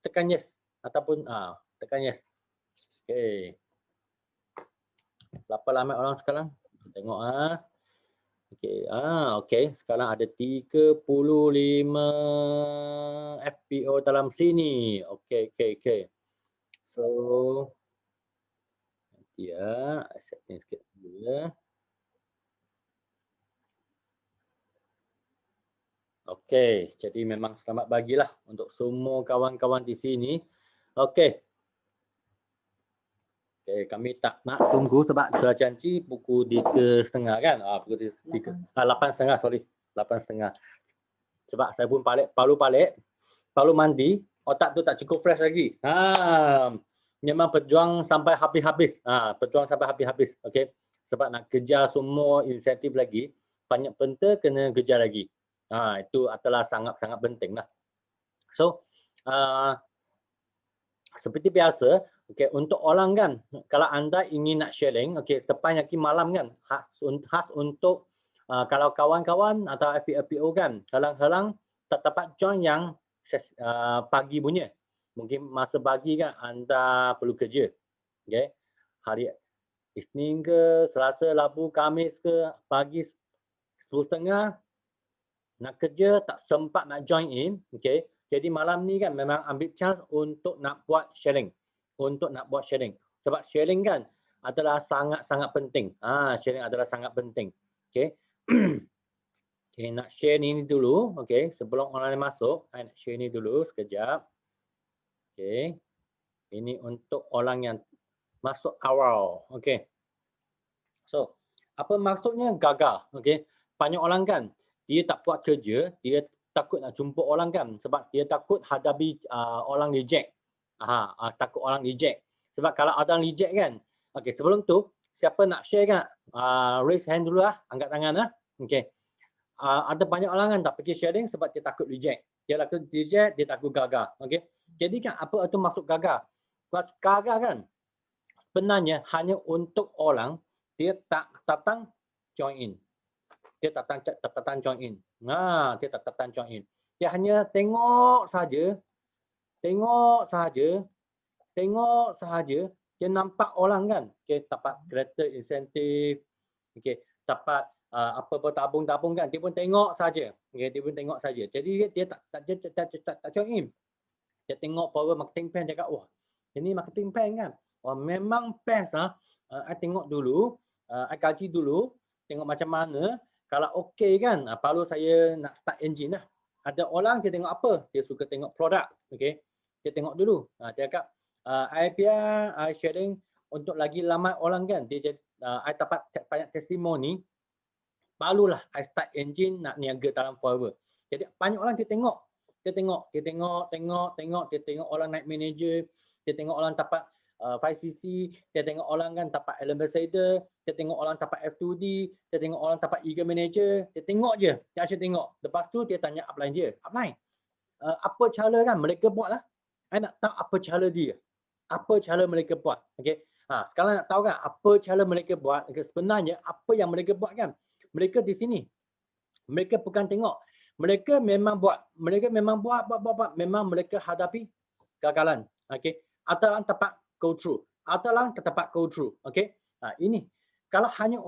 tekan yes ataupun tekan yes. Okey. Berapa ramai orang sekarang? Tengok Okey. Okey, sekarang ada 35 FPO dalam sini. Okey. So nanti accepting sikit dulu ya. Okey, jadi memang selamat bagilah untuk semua kawan-kawan di sini. Okey. Okey, kami tak nak tunggu sebab sudah janji pukul 3.30 kan? Pukul 3. 8.30, sorry. 8.30. Sebab saya pun Palu mandi, otak tu tak cukup fresh lagi. Memang berjuang sampai habis-habis. Berjuang sampai habis-habis. Okey. Sebab nak kejar semua insentif lagi, banyak benda kena kejar lagi. Itu adalah sangat-sangat penting lah. So, seperti biasa, okey, untuk orang kan, kalau anda ingin nak sharing, okey, tepan lagi malam kan, khas untuk kalau kawan-kawan atau FPO kan, kadang-kadang tak dapat join yang pagi punya. Mungkin masa pagi kan anda perlu kerja. Okey. Hari Isnin ke, Selasa, Rabu, Khamis ke, pagi 10.30 nak kerja tak sempat nak join in, okey. Jadi malam ni kan memang ambil chance untuk nak buat sharing. Sebab sharing kan adalah sangat-sangat penting. Sharing adalah sangat penting. Okey. Okey, nak share ni dulu, okey. Sebelum orang lain masuk, saya nak share ni dulu sekejap. Okey. Ini untuk orang yang masuk awal, okey. So, apa maksudnya gagal? Okey. Banyak orang kan dia tak buat kerja, dia takut nak jumpa orang kan sebab dia takut hadapi orang reject. Takut orang reject. Sebab kalau orang reject kan, okey, sebelum tu siapa nak share kan? Raise hand dulu angkat tangan Okey. Ada banyak orang kan tak pergi sharing sebab dia takut reject. Dia takut reject, dia takut gagal. Okey. Jadi kan apa itu maksud gagal? Gagal kan sebenarnya hanya untuk orang dia tak datang join in. Dia tak datang join in. Dia tak datang join in. Dia hanya tengok saja. Dia nampak orang kan. Okey, dapat kereta insentif. Okey, dapat apa tabung-tabung kan. Dia pun tengok saja. Okey, dia pun tengok saja. Jadi dia tak join in. Dia tengok forward marketing plan, dia kata, wah, ini marketing plan kan. Wah, memang best I tengok dulu, I kaji dulu, tengok macam mana. Kalau okey kan, baru saya nak start engine lah. Ada orang dia tengok apa? Dia suka tengok produk. Okey. Dia tengok dulu. Dia kata, I biar I sharing untuk lagi ramai orang kan. Dia jadi I dapat banyak testimoni. Barulah I start engine nak niaga dalam forward. Jadi banyak orang dia tengok. Dia tengok orang naik manager, dia tengok orang dapat 5cc, dia tengok orang kan dapat ambassador, dia tengok orang dapat F2D, dia tengok orang dapat eager manager, dia tengok je, dia asyik tengok. Lepas tu dia tanya upline dia, upline, apa cara kan mereka buat lah. I nak tahu apa cara dia. Apa cara mereka buat. Okey. Sekarang nak tahu kan apa cara mereka buat. Okay, sebenarnya apa yang mereka buat kan. Mereka di sini. Mereka bukan tengok. Mereka memang buat. Memang mereka hadapi gagalan. Okey. Ada orang dapat go through. Ada orang dapat go through. Okey. Ini kalau hanya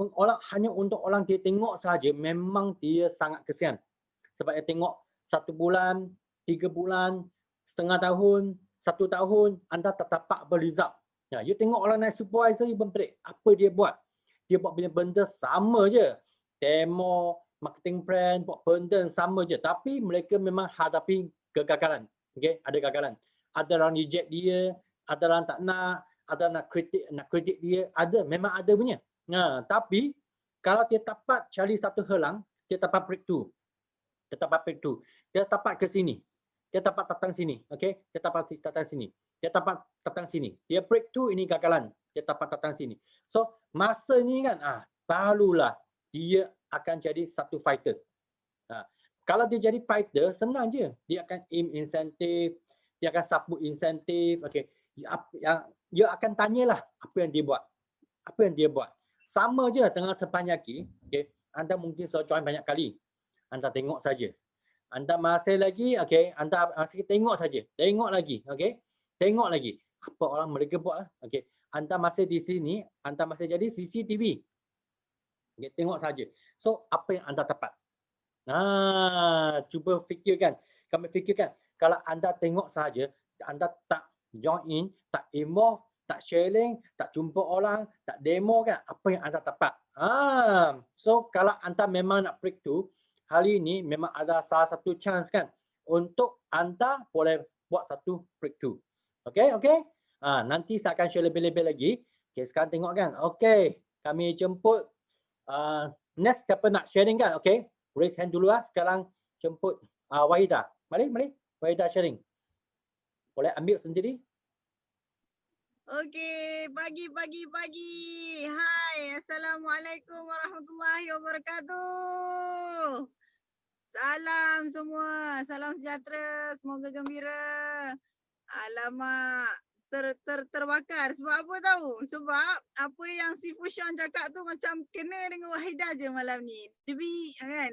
untuk orang dia tengok saja, memang dia sangat kesian. Sebab dia tengok 1 bulan, 3 bulan, setengah tahun, 1 tahun, anda tak dapat result. You tengok orang naik supervisor ni pelik. Apa dia buat? Dia buat benda sama je. Demo, marketing plan, buat benda sama je. Tapi mereka memang hadapi kegagalan. Okay? Ada gagalan. Ada orang reject dia, ada orang tak nak, ada nak kritik dia. Ada, memang ada punya. Tapi kalau dia dapat cari satu halang, dia dapat breakthrough. Dia dapat ke sini. Dia dapat datang sini. Okay? Dia dapat datang sini. Dia dapat datang sini. Dia breakthrough, ini gagalan. Dia dapat datang sini. So, masa ni kan, barulah dia akan jadi satu fighter. Kalau dia jadi fighter, senang je. Dia akan aim insentif, dia akan support insentif. Okay. Dia akan tanyalah apa yang dia buat. Apa yang dia buat. Sama je tengah depan lagi. Okay. Anda mungkin sudah join banyak kali. Anda tengok saja. Anda masih lagi, okey, anda masih tengok saja. Tengok lagi, okey. Tengok lagi. Apa orang mereka buat lah. Okey. Anda masih di sini, anda masih jadi CCTV. Okey, tengok saja. So, apa yang anda dapat? Cuba fikirkan. Kami fikirkan. Kalau anda tengok saja, anda tak join in, tak involve, tak sharing, tak jumpa orang, tak demo kan, apa yang anda dapat? So kalau anda memang nak breakthrough, hari ini memang ada salah satu chance kan untuk anda boleh buat satu breakthrough. Okey, okey. Nanti saya akan share lebih-lebih lagi. Okey, sekarang tengok kan. Okey, kami jemput next siapa nak sharing kan? Okey, raise hand dulu lah. Sekarang jemput Wahida. Mari. Wahida sharing. Boleh ambil sendiri. Okey, pagi. Hai, Assalamualaikum warahmatullahi wabarakatuh. Salam semua, salam sejahtera, semoga gembira. Alamak, terbakar. Sebab apa tahu? Sebab apa yang si Fushan cakap tu macam kena dengan Wahidah je malam ni. Debi kan?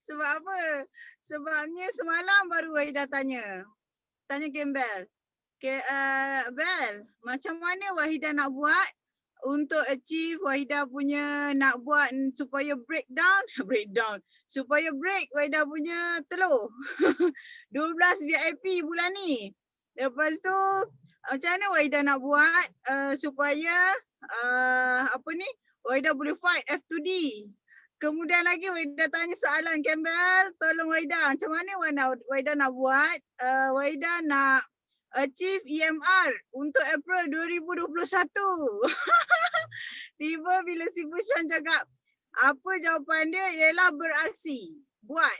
Sebab apa? Sebabnya semalam baru Wahidah tanya Campbell. Bel, macam mana Wahidah nak buat untuk achieve Wahidah punya nak buat supaya breakdown, supaya break Wahidah punya telur 12 VIP bulan ni. Lepas tu macam mana Wahidah nak buat supaya Wahidah boleh fight F2D. Kemudian lagi Wahidah tanya soalan Campbell, tolong Wahidah macam mana Wahidah nak buat Wahidah nak achieve EMR untuk April 2021. Tiba bila si Fushan cakap, apa jawapan dia ialah beraksi. Buat.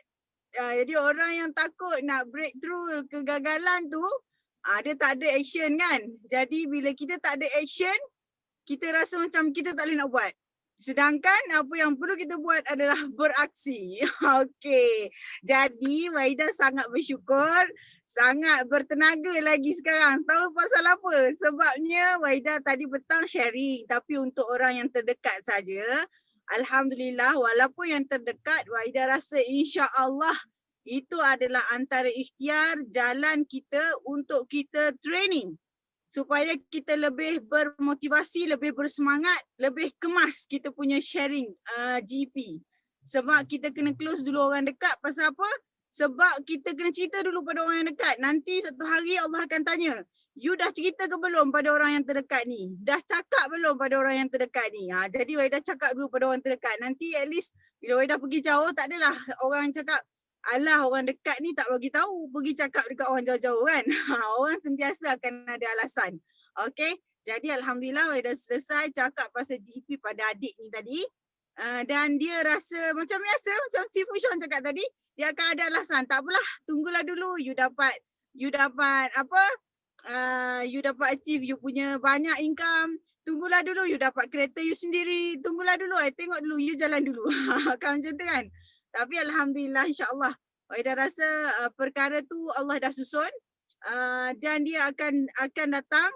Jadi orang yang takut nak breakthrough kegagalan tu, dia tak ada action kan. Jadi bila kita tak ada action, kita rasa macam kita tak boleh nak buat. Sedangkan apa yang perlu kita buat adalah beraksi. Okey. Jadi Wahidah sangat bersyukur, sangat bertenaga lagi sekarang. Tahu pasal apa? Sebabnya Wahidah tadi petang sharing, tapi untuk orang yang terdekat saja. Alhamdulillah, walaupun yang terdekat, Wahidah rasa insya-Allah itu adalah antara ikhtiar jalan kita untuk kita training. Supaya kita lebih bermotivasi, lebih bersemangat, lebih kemas kita punya sharing GP. Sebab kita kena close dulu orang dekat. Pasal apa? Sebab kita kena cerita dulu pada orang yang dekat. Nanti satu hari Allah akan tanya, you dah cerita ke belum pada orang yang terdekat ni? Dah cakap belum pada orang yang terdekat ni? Jadi Wahidah cakap dulu pada orang terdekat. Nanti at least bila Wahidah pergi jauh, tak adalah orang cakap, alah orang dekat ni tak bagi tahu, pergi cakap dekat orang jauh-jauh kan. Orang sentiasa akan ada alasan. Okey, jadi Alhamdulillah dah selesai cakap pasal GP pada adik ni tadi. Dan dia rasa macam biasa, macam si Fushan cakap tadi, dia akan ada alasan. Tak apalah, tunggulah dulu you dapat achieve you punya banyak income. Tunggulah dulu you dapat kereta you sendiri. Tunggulah dulu, tengok dulu, you jalan dulu. Kan macam tu kan. Tapi Alhamdulillah insya-Allah Wahidah rasa perkara tu Allah dah susun dan dia akan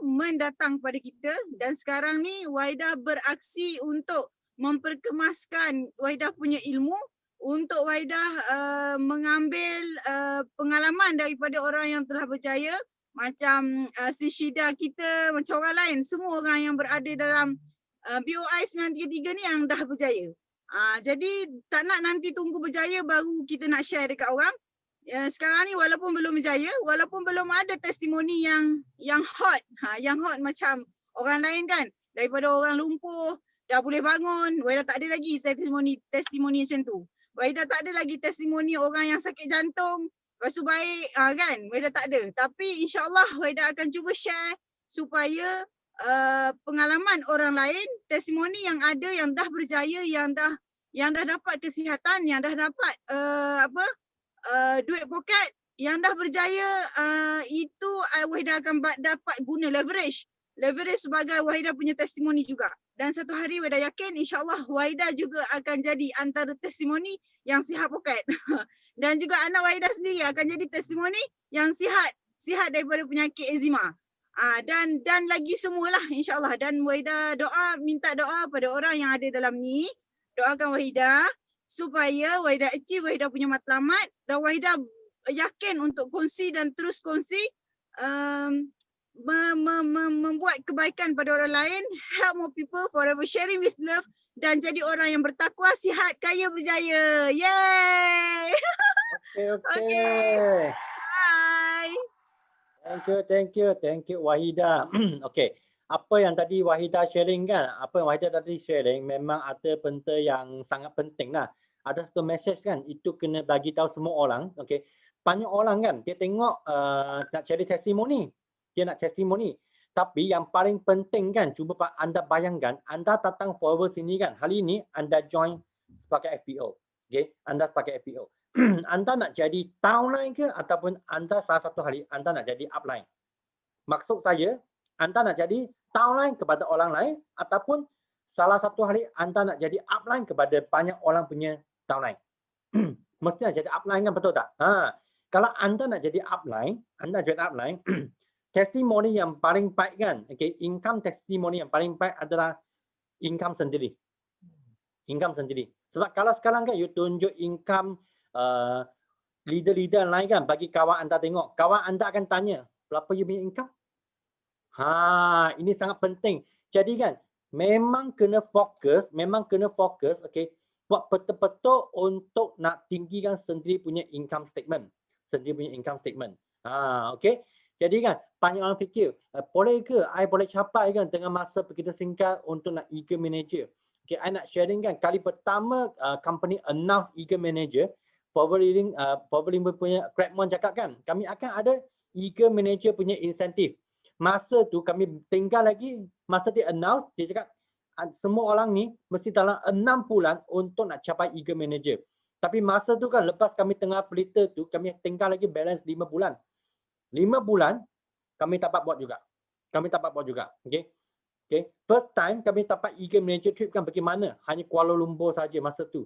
mendatang pada kita. Dan sekarang ni Wahidah beraksi untuk memperkemaskan Wahidah punya ilmu, untuk Wahidah mengambil pengalaman daripada orang yang telah berjaya, macam si Syida kita, macam orang lain, semua orang yang berada dalam BOI 933 ni yang dah berjaya. Jadi tak nak nanti tunggu berjaya baru kita nak share dekat orang. Sekarang ni walaupun belum berjaya, walaupun belum ada testimoni yang hot, yang hot macam orang lain kan, daripada orang lumpuh dah boleh bangun, Wahidah tak ada lagi testimoni macam tu. Wahidah tak ada lagi testimoni orang yang sakit jantung lepas tu baik kan, Wahidah tak ada. Tapi insya-Allah Wahidah akan cuba share supaya pengalaman orang lain, testimoni yang ada yang dah berjaya, yang dah dapat kesihatan, yang dah dapat duit poket, yang dah berjaya, itu Wahidah akan dapat guna leverage sebagai Wahidah punya testimoni juga. Dan satu hari Wahidah yakin insya-Allah Wahidah juga akan jadi antara testimoni yang sihat poket. Dan juga anak Wahidah sendiri akan jadi testimoni yang sihat daripada penyakit eczema. Dan lagi semualah insya-Allah. Dan Wahidah minta doa pada orang yang ada dalam ni. Doakan Wahidah supaya Wahidah achieve Wahidah punya matlamat dan Wahidah yakin untuk kongsi dan terus kongsi, membuat kebaikan pada orang lain, help more people, forever sharing with love, dan jadi orang yang bertakwa, sihat, kaya, berjaya. Yay! Okay, Okay. okay. Bye. Thank you Wahidah. Okay, apa yang tadi Wahidah sharing kan, apa yang Wahidah tadi sharing memang ada benda yang sangat penting lah. Ada satu message kan, itu kena bagi tahu semua orang. Okay, banyak orang kan, dia tengok nak cari testimoni, dia nak testimoni. Tapi yang paling penting kan, cuba anda bayangkan, anda datang Forever sini kan, hari ini anda join sebagai FPO. Okay, anda sebagai FPO. Anda nak jadi downline ke ataupun anda salah satu hari anda nak jadi upline. Maksud saya, anda nak jadi downline kepada orang lain ataupun salah satu hari anda nak jadi upline kepada banyak orang punya downline. Mestinya jadi upline kan, betul tak? Kalau anda nak jadi upline, testimoni yang paling baik kan, okay, income testimoni yang paling baik adalah income sendiri. Income sendiri. Sebab kalau sekarang kan you tunjuk income leader-leader lain kan, bagi kawan anda tengok, kawan anda akan tanya, berapa you punya income? Ini sangat penting. Jadi kan, memang kena fokus, okay, buat betul-betul untuk nak tinggikan sendiri punya income statement. Okay. Jadi kan, banyak orang fikir, boleh ke, I boleh capai kan dengan masa begitu singkat untuk nak eager manager. Okay, I nak sharing kan, kali pertama company announce eager manager, Forever punya Crackmon cakap kan, kami akan ada eager manager punya insentif. Masa tu kami tinggal lagi, masa dia announce, dia cakap semua orang ni mesti dalam 6 bulan untuk nak capai eager manager. Tapi masa tu kan, lepas kami tengah berita tu, kami tinggal lagi balance 5 bulan. 5 bulan, kami dapat buat juga. Okay. Okay. First time kami dapat eager manager trip kan pergi mana? Hanya Kuala Lumpur saja masa tu.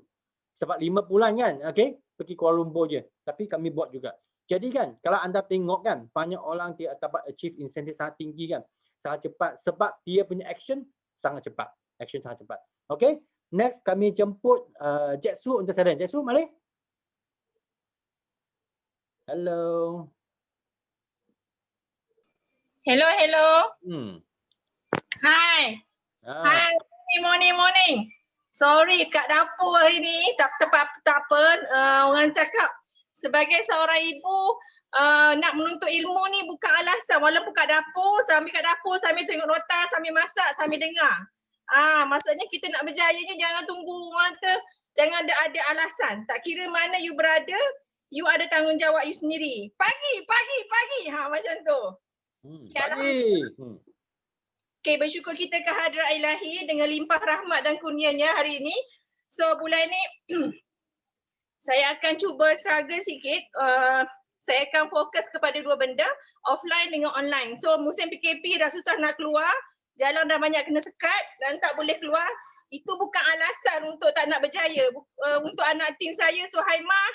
Sebab 5 bulan kan, okay, pergi Kuala Lumpur je. Tapi kami buat juga. Jadi kan, kalau anda tengok kan, banyak orang dia dapat achieve insentif sangat tinggi kan. Sangat cepat. Sebab dia punya action sangat cepat. Okay, next kami jemput Jetsu untuk saya. Jetsu, mari. Hello. Hello. Hi. Morning. Sorry kat dapur hari ni tak apa. Orang cakap sebagai seorang ibu nak menuntut ilmu ni bukan alasan. Walaupun kat dapur, sambil tengok nota, sambil masak, sambil dengar. Maksudnya kita nak berjaya ni jangan tunggu orang kata, jangan ada alasan. Tak kira mana you berada, you ada tanggungjawab you sendiri. Pagi. Macam tu. Okay, bersyukur kita ke hadrat ilahi dengan limpah rahmat dan kurnianya hari ini. So bulan ni saya akan cuba struggle sikit. Saya akan fokus kepada 2 benda, offline dengan online. So musim PKP dah susah nak keluar, jalan dah banyak kena sekat dan tak boleh keluar. Itu bukan alasan untuk tak nak berjaya. Untuk anak tim saya, Suhaimah,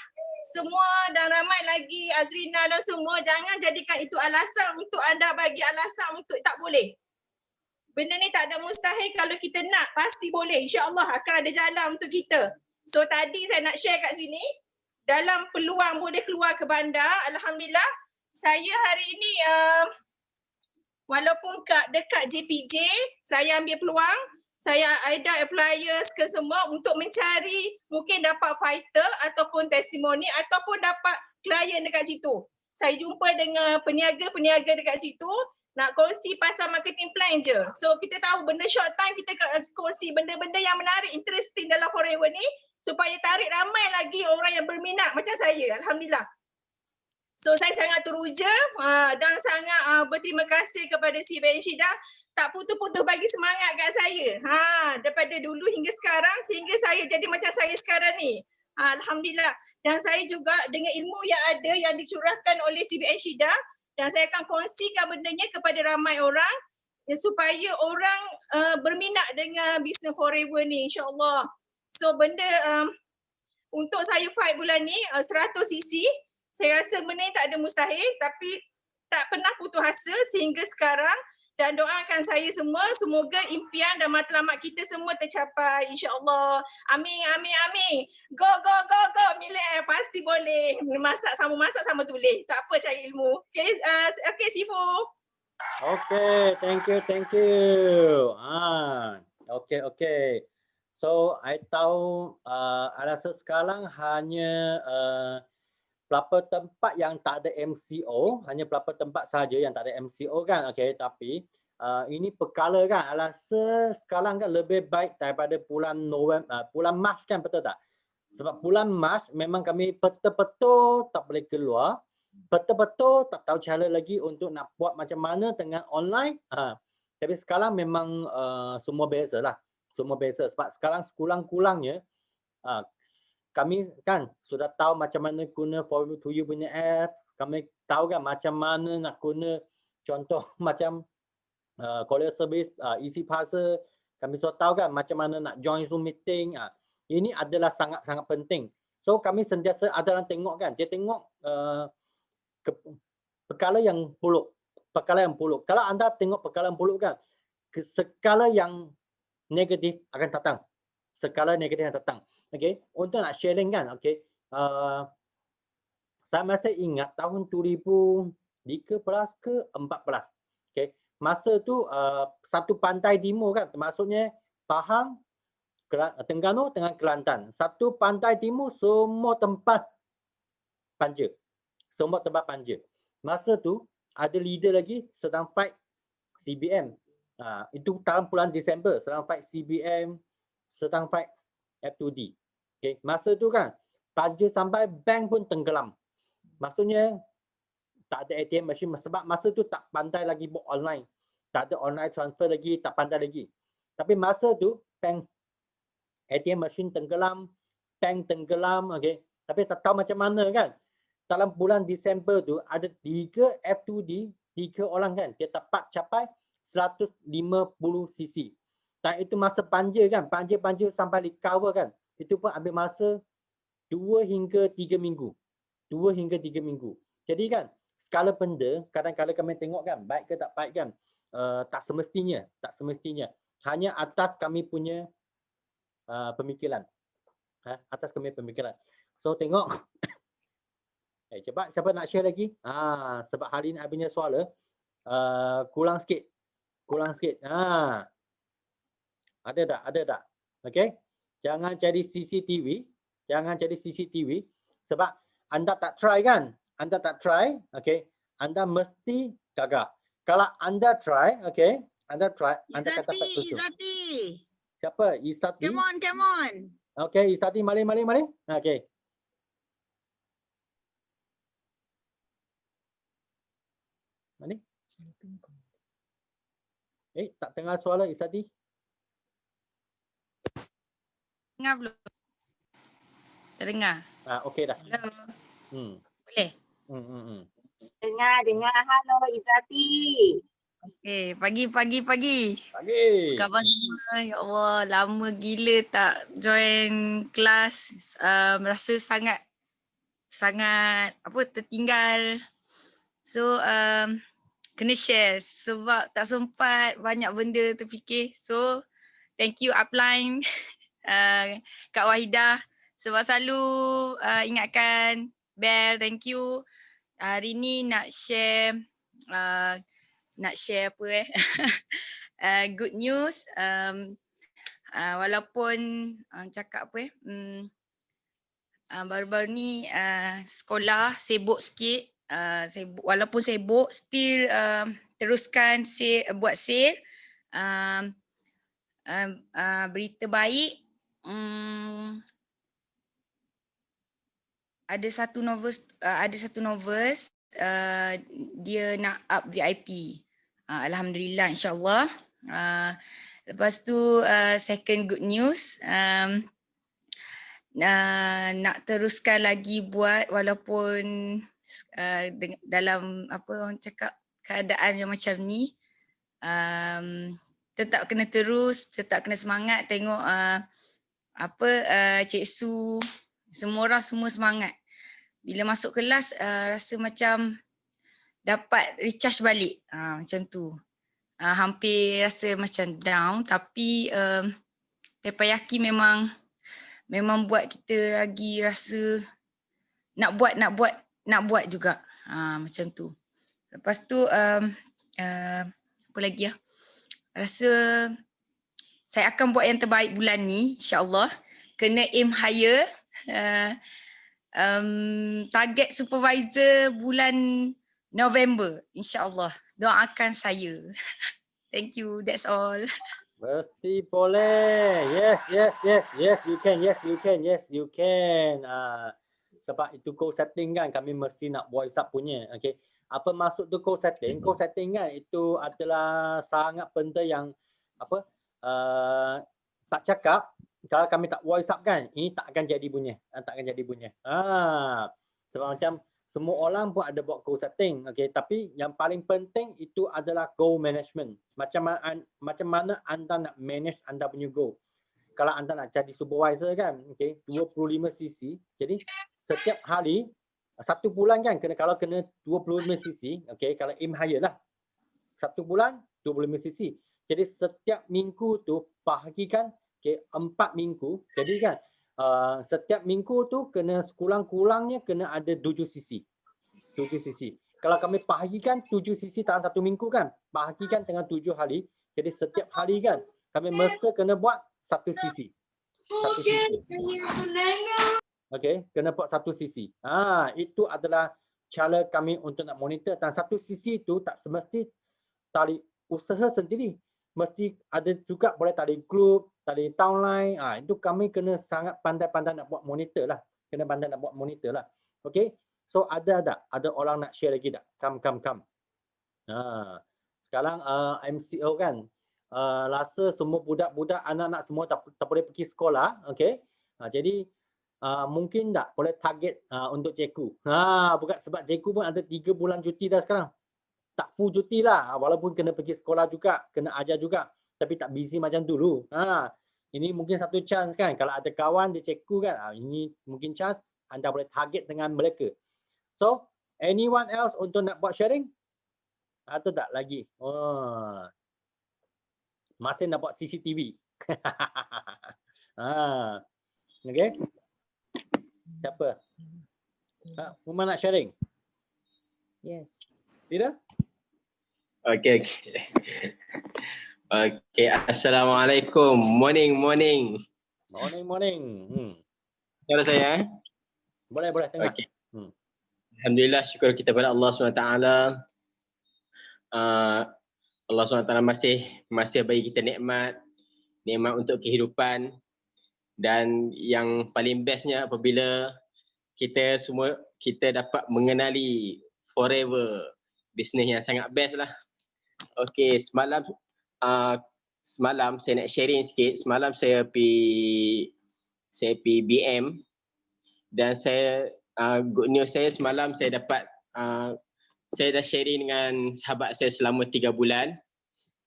semua dan ramai lagi, Azrina dan semua, jangan jadikan itu alasan untuk anda bagi alasan untuk tak boleh. Benda ni tak ada mustahil, kalau kita nak pasti boleh. InsyaAllah akan ada jalan untuk kita. So tadi saya nak share kat sini, dalam peluang boleh keluar ke bandar, Alhamdulillah, saya hari ini walaupun dekat JPJ, saya ambil peluang, saya ada flyers ke semua untuk mencari mungkin dapat fighter ataupun testimoni ataupun dapat klien dekat situ. Saya jumpa dengan peniaga-peniaga dekat situ, nak kongsi pasal marketing plan je. So kita tahu benda short time, kita kongsi benda-benda yang menarik, interesting dalam Forever ni supaya tarik ramai lagi orang yang berminat macam saya. Alhamdulillah. So saya sangat teruja dan sangat berterima kasih kepada CBN Syida, tak putus-putus bagi semangat kat saya. Daripada dulu hingga sekarang sehingga saya jadi macam saya sekarang ni. Alhamdulillah. Dan saya juga dengan ilmu yang ada yang dicurahkan oleh CBN Syida, dan saya akan kongsikan bendanya kepada ramai orang supaya orang berminat dengan bisnes Forever ni, insyaAllah. So benda untuk saya fight bulan ni 100 cc, saya rasa benda ni tak ada mustahil, tapi tak pernah putus asa sehingga sekarang. dan doakan saya semua semoga impian dan matlamat kita semua tercapai insya-Allah. Amin amin amin. Go go go go Milen, pasti boleh. Masak sama tulis. Tak apa cari ilmu. Okey okey Sifu. Okay, thank you. Okay. So, I tahu rasa sekarang hanya beberapa tempat yang tak ada MCO, hanya beberapa tempat saja yang tak ada MCO kan. Okay, tapi ini perkara kan, rasa sekarang kan lebih baik daripada bulan bulan Mac kan, betul tak? Sebab bulan Mac memang kami betul-betul tak boleh keluar, betul-betul tak tahu cara lagi untuk nak buat macam mana dengan online. Tapi sekarang memang semua biasa lah. Semua biasa sebab sekarang sekurang-kurangnya kami kan sudah tahu macam mana guna Forward to You punya app. Kami tahu kan macam mana nak guna contoh macam Courier Service, Easy Parcel. Kami sudah tahu kan macam mana nak join Zoom meeting. Ini adalah sangat-sangat penting. So kami sentiasa ada orang tengok kan. Dia tengok perkara yang buruk. Perkara yang buruk. Kalau anda tengok perkara yang buruk kan, skala yang negatif akan datang. Skala negatif yang datang. Okay, untuk nak sharing kan, okay. Saya masih ingat tahun 2013 ke 14. Okay, masa tu satu pantai timur kan, termasuknya Pahang, Terengganu dengan Kelantan. Satu pantai timur semua tempat panja. Semua tempat panja. Masa tu ada leader lagi sedang fight CBM. Itu tahun bulan Disember, sedang fight CBM, sedang fight F2D. Okay. Masa tu kan panja sampai bank pun tenggelam. Maksudnya tak ada ATM machine sebab masa tu tak pandai lagi buat online. Tak ada online transfer lagi, tak pandai lagi. Tapi masa tu bank ATM machine tenggelam, bank tenggelam, okay. Tapi tak tahu macam mana kan. Dalam bulan Disember tu ada 3 F2D, 3 orang kan. Dia dapat capai 150cc. Dan itu masa panja kan. Panja sampai recover kan. Itu pun ambil masa 2 hingga 3 minggu. 2 hingga 3 minggu. Jadi kan skala benda kadang-kadang kami tengok kan baik ke tak baik kan. Tak semestinya. Hanya atas kami punya pemikiran. Atas kami pemikiran. So tengok. Cepat siapa nak share lagi? Sebab hari ni I punya suara kurang sikit. Ada tak? Okay. Jangan jadi CCTV. Sebab anda tak try kan? Okay. Anda mesti gagal. Kalau anda try, okay. Anda akan dapat tujuh. Izati. Siapa? Izati. Come on. Okay, Izati, mari. Okay. Mana? Tak dengar suara Izati. Dengar belum? Tak dengar? Okey dah. Hello. Boleh? Dengar. Halo Izati. Okey, pagi. Pagi. Khabar semua? Ya Allah, lama gila tak join kelas. Rasa sangat tertinggal. So, kena share sebab tak sempat banyak benda terfikir. So, thank you upline Kak Wahidah sebab selalu ingatkan. Bel, thank you. Hari ni nak share good news. Walaupun cakap baru-baru ni sekolah sibuk sikit. Walaupun sibuk still teruskan buat sale. Berita baik, ada satu novice dia nak up VIP. Alhamdulillah, insyaAllah. Lepas tu second good news, nak teruskan lagi buat walaupun dalam orang cakap keadaan yang macam ni, tetap kena terus, tetap kena semangat tengok Cik Su, semua orang semua semangat. Bila masuk kelas rasa macam dapat recharge balik, macam tu. hampir rasa macam down, tapi Teppanyaki memang buat kita lagi rasa nak buat juga. Macam tu. Lepas tu apa lagi ya? Rasa saya akan buat yang terbaik bulan ni, insya-Allah. Kena aim higher. Target supervisor bulan November, insya-Allah. Doakan saya. Thank you. That's all. Mesti boleh. Yes, you can. Sebab itu goal setting kan, kami mesti nak voice up punya. Okay. Apa maksud tu goal setting? Goal setting kan itu adalah sangat benda yang tak cakap. Kalau kami tak voice up kan, ini tak akan jadi bunyi. Sebab macam semua orang pun ada buat goal setting, okay. Tapi yang paling penting itu adalah goal management. Macam mana anda nak manage anda punya goal. Kalau anda nak jadi supervisor kan, okay, 25 cc. Jadi setiap hari, satu bulan kan, kalau kena 25 cc, okay, kalau aim higher lah. Satu bulan 25 cc. Jadi setiap minggu tu bahagikan, okay, 4 minggu. Jadi kan setiap minggu tu kena sekurang-kurangnya kena ada 7 cc. 7 cc. Kalau kami bahagikan 7 cc dalam satu minggu kan, bahagikan dengan 7 hari. Jadi setiap hari kan kami mesti kena buat 1 cc. 1 cc. Okey, kena buat 1 cc. Itu adalah cara kami untuk nak monitor. Dan 1 cc itu tak semesti tali usaha sendiri. Mesti ada juga boleh tali grup, tali downline. Itu kami kena sangat pandai-pandai nak buat monitor lah. Kena pandai nak buat monitor lah. Okey. So ada orang nak share lagi tak? Come. Sekarang MCO kan. Rasa semua budak-budak anak-anak semua tak boleh pergi sekolah. Okey. Jadi mungkin tak boleh target untuk cikgu. Bukan sebab cikgu pun ada 3 bulan cuti dah sekarang. Tak full cuti lah, walaupun kena pergi sekolah juga, kena ajar juga, tapi tak busy macam dulu. Ini mungkin satu chance kan, kalau ada kawan dia cikgu kan, ini mungkin chance anda boleh target dengan mereka. So, anyone else untuk nak buat sharing? Atau tak lagi? Masih nak buat CCTV. Okay. Siapa? Uma nak sharing? Yes. Tidak? Okay. Assalamualaikum. Morning. Morning. Suara saya? Boleh tengok. Okay. Alhamdulillah, syukur kita pada Allah SWT. Allah SWT masih bagi kita nikmat untuk kehidupan, dan yang paling bestnya apabila kita dapat mengenali forever bisnes yang sangat best lah. Okey, semalam saya nak sharing sikit. Semalam saya pergi BM, dan saya good news saya semalam saya dapat saya dah sharing dengan sahabat saya selama 3 bulan.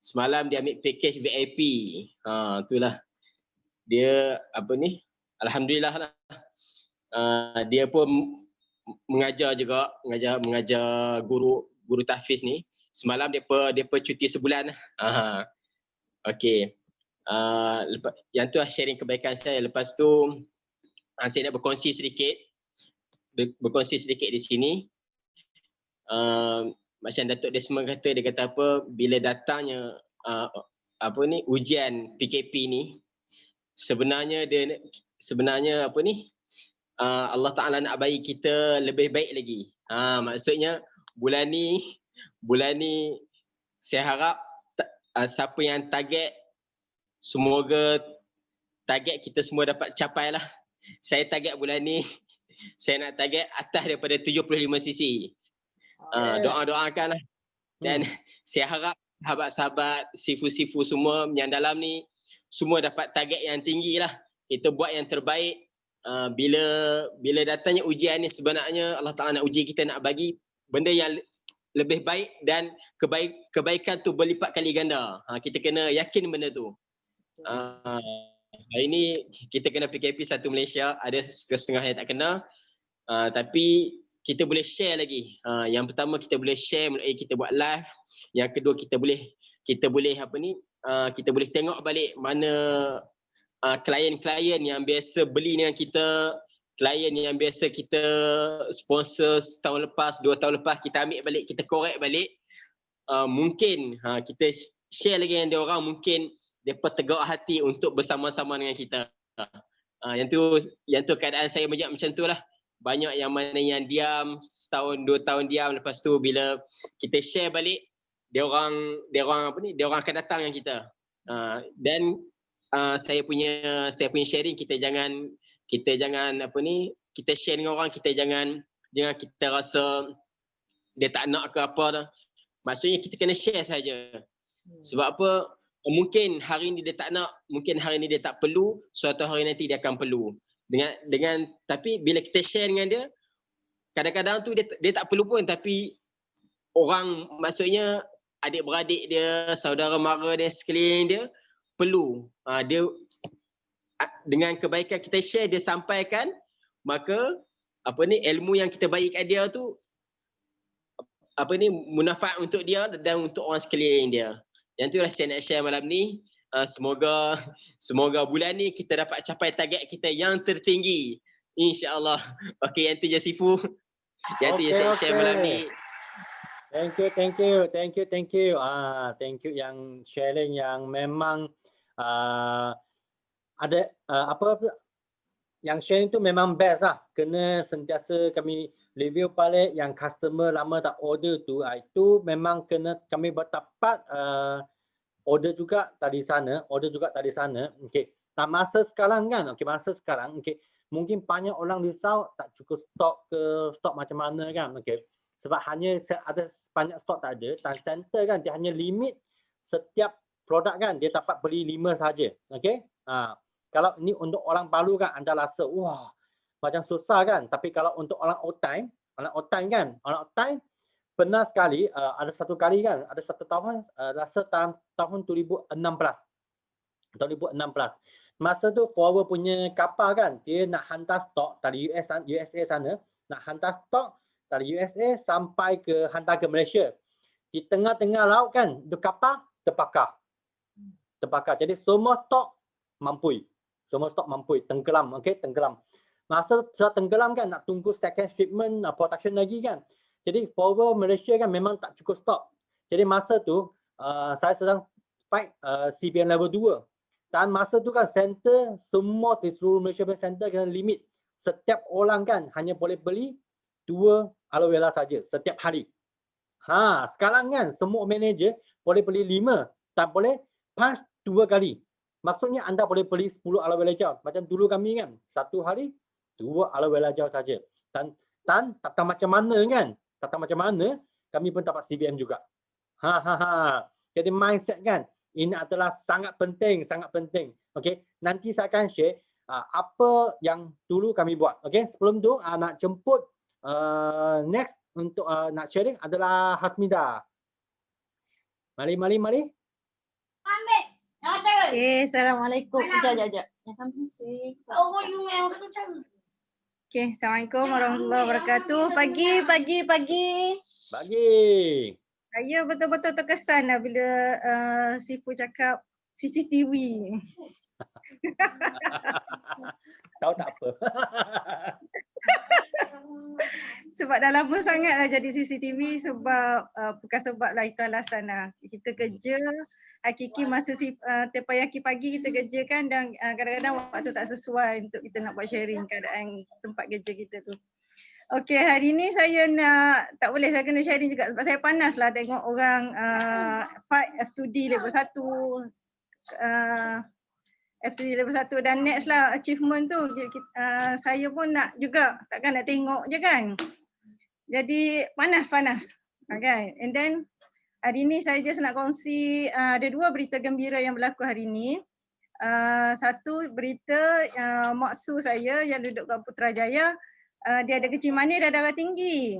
Semalam dia ambil package VIP. Itulah. Dia alhamdulillah lah. Dia pun mengajar juga, mengajar guru tahfiz ni. Semalam dia cuti sebulan. Okey. Yang tu lah sharing kebaikan saya. Lepas tu saya nak berkongsi sedikit di sini. Macam Datuk Desmond kata, dia kata bila datangnya ujian PKP ni, sebenarnya Allah Ta'ala nak bagi kita lebih baik lagi. Maksudnya bulan ni saya harap siapa yang target, semoga target kita semua dapat capai lah. Saya target bulan ni, saya nak target atas daripada 75 cc. Doakan lah. Dan saya harap sahabat-sahabat, sifu-sifu semua yang dalam ni, semua dapat target yang tinggi lah. Kita buat yang terbaik. Bila datangnya ujian ni, sebenarnya Allah Ta'ala nak uji kita, nak bagi benda yang lebih baik, dan kebaikan tu berlipat kali ganda. Kita kena yakin benda tu. Hari ni kita kena PKP satu Malaysia, ada setengah yang tak kena. Tapi kita boleh share lagi. Yang pertama, kita boleh share melalui kita buat live. Yang kedua, kita kita boleh kita boleh tengok balik mana klien-klien yang biasa beli dengan kita, klien yang biasa kita sponsor setahun lepas, 2 tahun lepas, kita ambil balik, kita korek balik. Mungkin kita share lagi dengan dia orang, mungkin mereka tegak hati untuk bersama-sama dengan kita. Yang tu keadaan saya macam tu lah. Banyak yang mana yang diam, setahun 2 tahun diam, lepas tu bila kita share balik, dia orang akan datang dengan kita. Dan saya punya sharing, kita jangan kita share dengan orang, kita jangan kita rasa dia tak nak ke apa dah. Maksudnya kita kena share saja. Sebab apa? Mungkin hari ni dia tak nak, mungkin hari ni dia tak perlu, suatu hari nanti dia akan perlu. Tapi bila kita share dengan dia, kadang-kadang tu dia tak perlu pun, tapi orang, maksudnya adik-beradik dia, saudara mara dia, sekeliling dia perlu. Dia dengan kebaikan kita share, dia sampaikan, maka ilmu yang kita bagi kat dia tu munafat untuk dia dan untuk orang sekeliling dia. Yang itulah saya nak share malam ni. Semoga bulan ni kita dapat capai target kita yang tertinggi, insya-Allah. Okey, yang tu je Sifu. Yang tu je saya share malam ni. Thank you. Thank you yang sharing yang memang ada yang sharing tu memang best lah. Kena sentiasa kami review balik yang customer lama tak order tu. Itu memang kena kami bertapat order juga tadi sana. Okey. Masa sekarang kan, masa sekarang, mungkin banyak orang risau tak cukup stok macam mana kan. Okey. Sebab hanya ada banyak stok tak ada. Dan center kan dia hanya limit setiap produk kan dia dapat beli 5 saja. Okey. Kalau ni untuk orang baru kan anda rasa wah macam susah kan. Tapi kalau untuk orang old time pernah sekali ada satu kali kan, ada satu tahun rasa tahun 2016. Masa tu Forward punya kapal kan dia nak hantar stok dari USA sana, nak hantar stok dari USA sampai hantar ke Malaysia. Di tengah-tengah laut kan, tu kapal terbakar. Jadi semua stok mampui, tenggelam, tenggelam. Masa sudah tenggelam kan, nak tunggu second shipment, production lagi kan. Jadi Forward Malaysia kan memang tak cukup stok. Jadi masa tu saya sedang fight CBM level 2. Dan masa tu kan center, semua di seluruh Malaysia center kena limit. Setiap orang kan hanya boleh beli 2 aloe vera saja setiap hari. Sekarang kan semua manager boleh beli 5 tak boleh pas 2 kali. Maksudnya anda boleh beli 10 aloe vera gel. Macam dulu kami kan, satu hari 2 aloe vera gel saja. Dan tak tahu macam mana kan. Tak tahu macam mana kami pun dapat CBM juga. Jadi mindset kan ini adalah sangat penting. Okey, nanti saya akan share apa yang dulu kami buat. Okey, sebelum tu nak jemput next untuk nak sharing adalah Hasmida. Mari. Assalamualaikum. Sekejap. Okay, Assalamualaikum warahmatullahi wabarakatuh. Pagi. Saya betul-betul terkesan lah bila Sifu cakap CCTV. Tahu tak apa. Sebab dah lama sangat lah jadi CCTV sebab bukan sebab lah itu alasan lah. Kita kerja, hakiki masa terpayaki pagi kita kerja kan dan kadang-kadang waktu tak sesuai untuk kita nak buat sharing keadaan tempat kerja kita tu. Okey, hari ni saya tak boleh saya kena sharing juga sebab saya panas lah tengok orang fight F2D level 1. F2D level 1 dan next lah achievement tu saya pun nak juga, takkan nak tengok je kan. Jadi panas. Okay. And then hari ni saya just nak kongsi ada 2 berita gembira yang berlaku hari ni. Satu berita maksu saya yang duduk kat Putrajaya, dia ada kecil manis dan darah tinggi.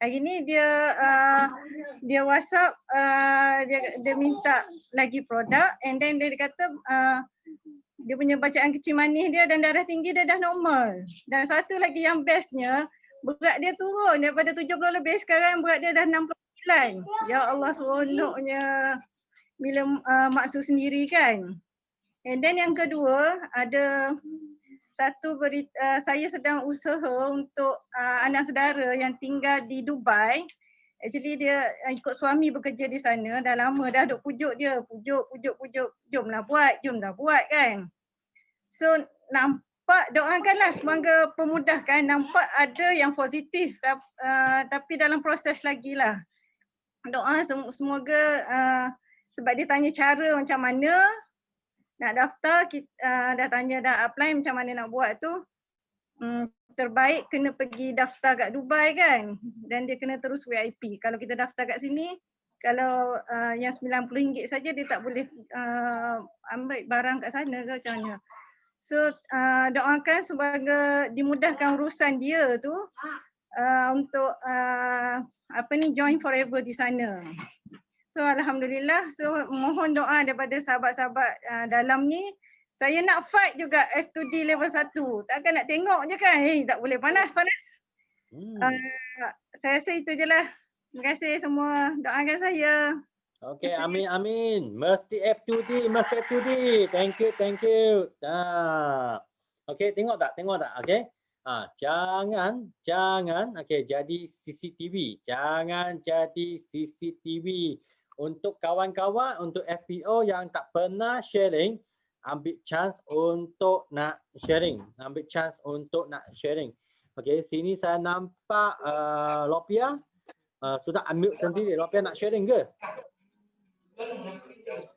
Hari ni dia WhatsApp, dia minta lagi produk and then dia kata dia punya bacaan kecil manis dia dan darah tinggi dia dah normal. Dan satu lagi yang bestnya, berat dia turun daripada 70 lebih, sekarang berat dia dah 69. Ya Allah, seronoknya. maksud sendiri kan. And then yang kedua, ada satu berita, saya sedang usaha untuk anak saudara yang tinggal di Dubai. Actually dia ikut suami bekerja di sana, dah lama dah duk pujuk dia, pujuk, jomlah buat kan. So nampak, doakanlah semoga pemudahkan, nampak ada yang positif tapi dalam proses lagi lah. Doa semoga sebab dia tanya cara macam mana nak daftar, kita dah tanya dah apply macam mana nak buat tu. Terbaik kena pergi daftar kat Dubai kan, dan dia kena terus VIP. Kalau kita daftar kat sini, kalau yang RM90 saja dia tak boleh ambil barang kat sana ke macam mana. So doakan semoga dimudahkan urusan dia tu untuk join forever di sana. So alhamdulillah, so mohon doa daripada sahabat-sahabat dalam ni. Saya nak fight juga F2D level 1. Takkan nak tengok je kan. Tak boleh panas. Saya rasa itu je lah. Terima kasih semua. Doakan saya. Okay, amin. Mesti F2D. Thank you. Okay, tengok tak? Okay. Jangan okay, jadi CCTV. Jangan jadi CCTV. Untuk kawan-kawan, untuk FPO yang tak pernah sharing, ambil chance untuk nak sharing. Okay, sini saya nampak Lopia sudah unmute sendiri. Lopia nak sharing ke?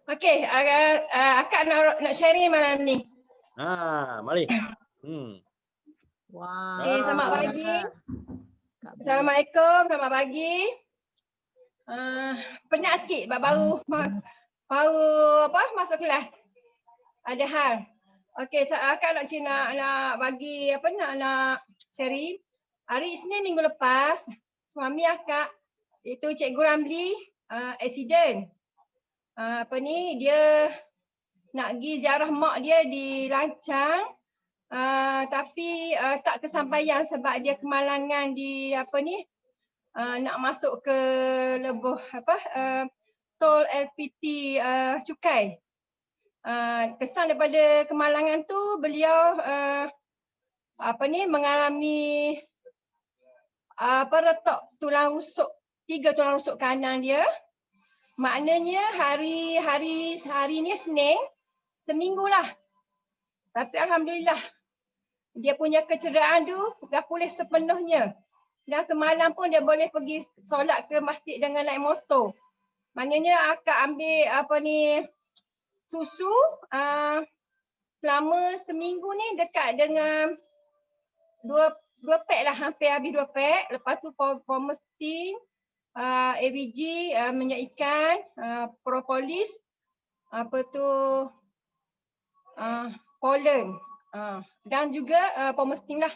Okay, akak nak sharing malam ni. Mari. Wow. Okay, selamat pagi. Assalamualaikum, selamat pagi. Penat sikit baru masuk kelas. Ada hal. Okey, akak nak bagi nak sharing. Hari Isnin minggu lepas, suami akak itu Cikgu Ramli accident. Dia nak pergi ziarah mak dia di Lancang. Tapi tak kesampaian sebab dia kemalangan di nak masuk ke lebuh tol LPT Cukai. Kesan daripada kemalangan tu beliau mengalami retak tulang rusuk, 3 tulang rusuk kanan dia. Maknanya hari ni Senin, seminggu lah. Tapi alhamdulillah dia punya kecederaan tu dah pulih sepenuhnya. Dan semalam pun dia boleh pergi solat ke masjid dengan naik motor. Maknanya akak ambil susu selama seminggu ni dekat dengan 2 pack lah, hampir habis 2 pack. Lepas tu Pomestin, ABG, minyak ikan, propolis, pollen, dan juga Pomestin lah,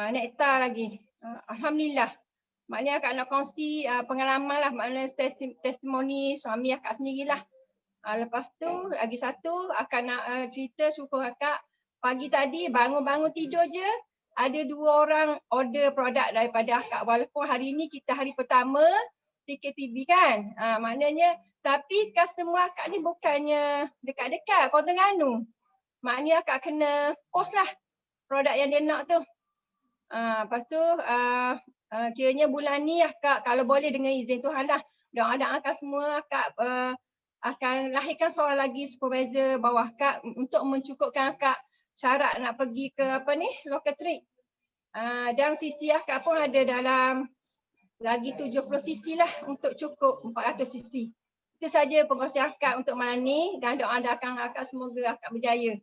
nektar lagi. Alhamdulillah. Maknanya akak nak kongsi pengalaman lah, maknanya testimoni suami akak sendirilah. Lepas tu lagi satu akak nak cerita, syukur akak pagi tadi bangun tidur je ada 2 orang order produk daripada akak, walaupun hari ni kita hari pertama PKPB kan. Maknanya tapi customer akak ni bukannya dekat-dekat Kota Terengganu. Maknanya akak kena post lah produk yang dia nak tu. Lepas tu kiranya bulan ni akak kalau boleh dengan izin Tuhan lah, doa-doakan semua akak akan lahirkan seorang lagi supervisor bawah akak untuk mencukupkan akak syarat nak pergi ke local trade. Dan sisi akak pun ada dalam lagi 70 sisi lah untuk cukup 400 sisi. Itu saja perkongsian akak untuk malam ni dan doa-doakan akak semoga akak berjaya.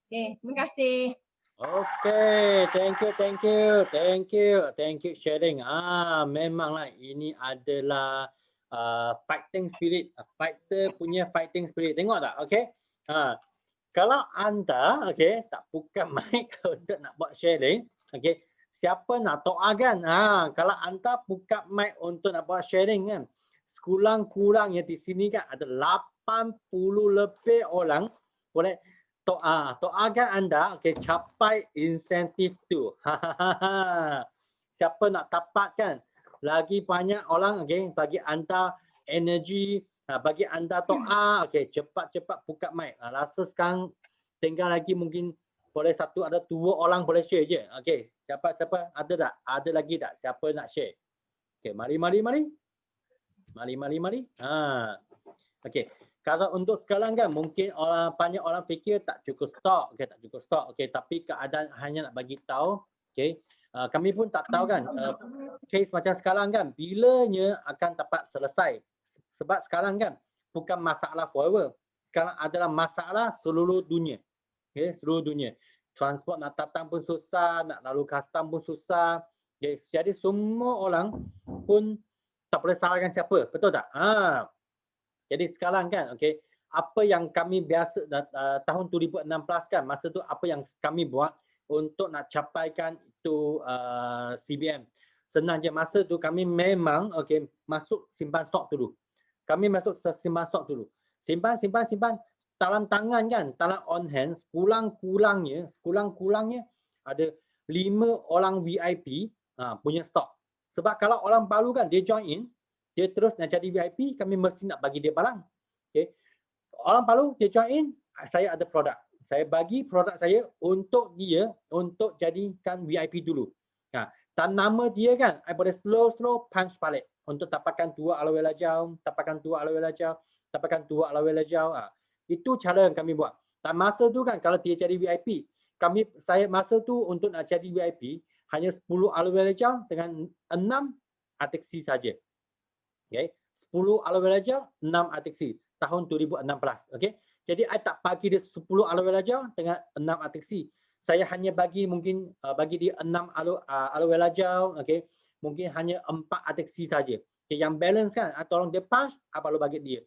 Okay, terima kasih. Okay, thank you sharing. Memanglah ini adalah fighting spirit, fighter punya fighting spirit. Tengok tak? Okay. Kalau anda tak buka mic untuk nak buat sharing, siapa nak doakan? Kalau anda buka mic untuk nak buat sharing kan, sekurang-kurangnya di sini kan ada 80 lebih orang boleh doakan anda capai insentif tu. Siapa nak dapatkan lagi banyak orang bagi anda energi Bagi anda toa, okey, cepat-cepat buka mic. Rasa sekarang tinggal lagi mungkin boleh satu ada 2 orang boleh share je. Okey, siapa ada tak? Ada lagi tak? Siapa nak share? Okey, mari. Mari. Okey. Kalau untuk sekarang kan mungkin banyak orang fikir tak cukup stok, tak cukup stok. Okey, tapi keadaan hanya nak bagi tahu, okey. Kami pun tak tahu kan kes macam sekarang kan bilanya akan dapat selesai. Sebab sekarang kan bukan masalah forever. Sekarang adalah masalah seluruh dunia. Okey, seluruh dunia. Transport nak datang pun susah, nak lalu custom pun susah. Okay. Jadi semua orang pun tak boleh salahkan siapa, betul tak? Jadi sekarang kan, okey, apa yang kami biasa tahun 2016 kan, masa tu apa yang kami buat untuk nak capaikan itu CBM. Senang je, masa tu kami memang okey masuk simpan stok dulu. Kami masuk simpan stok dulu. Simpan dalam tangan kan, dalam on hand sekurang-kurangnya ada 5 orang VIP punya stok. Sebab kalau orang baru kan dia join in, dia terus nak jadi VIP, kami mesti nak bagi dia barang. Okay. Orang baru dia join in, saya ada produk. Saya bagi produk saya untuk dia untuk jadikan VIP dulu. Dan nama dia kan, I boleh slow punch balik untuk dapatkan 2 alawai lajau, dapatkan 2 alawai lajau, dapatkan 2 alawai lajau. Itu cara yang kami buat. Dan masa tu kan kalau dia jadi VIP, saya masa tu untuk nak jadi VIP hanya 10 alawai lajau dengan 6 ateksi saja. Okay. 10 alawai lajau, 6 ateksi tahun 2016. Okay. Jadi I tak bagi dia 10 alawai lajau dengan 6 ateksi. Saya hanya bagi mungkin bagi dia 6 alawai lajau, okay. Mungkin hanya 4 ateksi saja. Okay. Yang balance kan, tolong dia punch, baru bagi dia.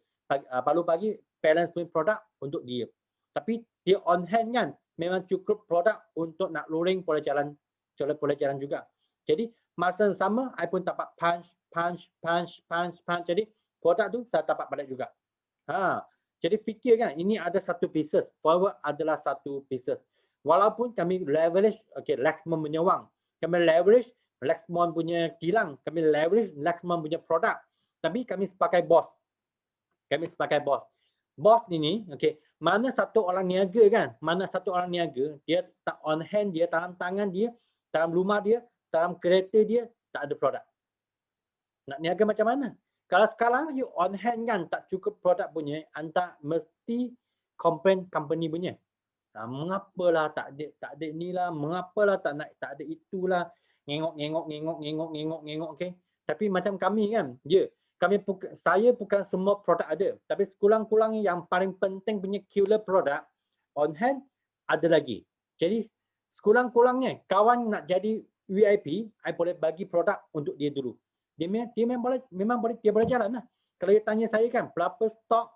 Baru bagi balance punya produk untuk dia. Tapi dia on hand kan, memang cukup produk untuk nak rolling boleh jalan juga. Jadi masa sama, I pun dapat punch. Jadi produk tu saya dapat balik juga. Jadi fikir kan, ini ada satu pieces. Forward adalah satu pieces. Walaupun kami leverage, Lexmon punya wang. Kami leverage Lexmon punya kilang. Kami leverage Lexmon punya produk. Tapi kami sebagai bos. Bos ini, mana satu orang niaga kan? Mana satu orang niaga, dia tak on hand dia, dalam tangan dia, dalam rumah dia, dalam kereta dia, tak ada produk. Nak niaga macam mana? Kalau sekarang you on hand kan tak cukup produk punya, anda mesti complain company punya. Mengapalah tak ada inilah, mengapalah tak ada itulah, ngengok, okey. Tapi macam kami kan, saya bukan semua produk ada, tapi sekurang-kurangnya yang paling penting punya killer produk on hand ada lagi. Jadi sekurang-kurangnya kawan nak jadi VIP, I boleh bagi produk untuk dia dulu. Dia memang boleh jalan lah. Kalau dia tanya saya kan, berapa stok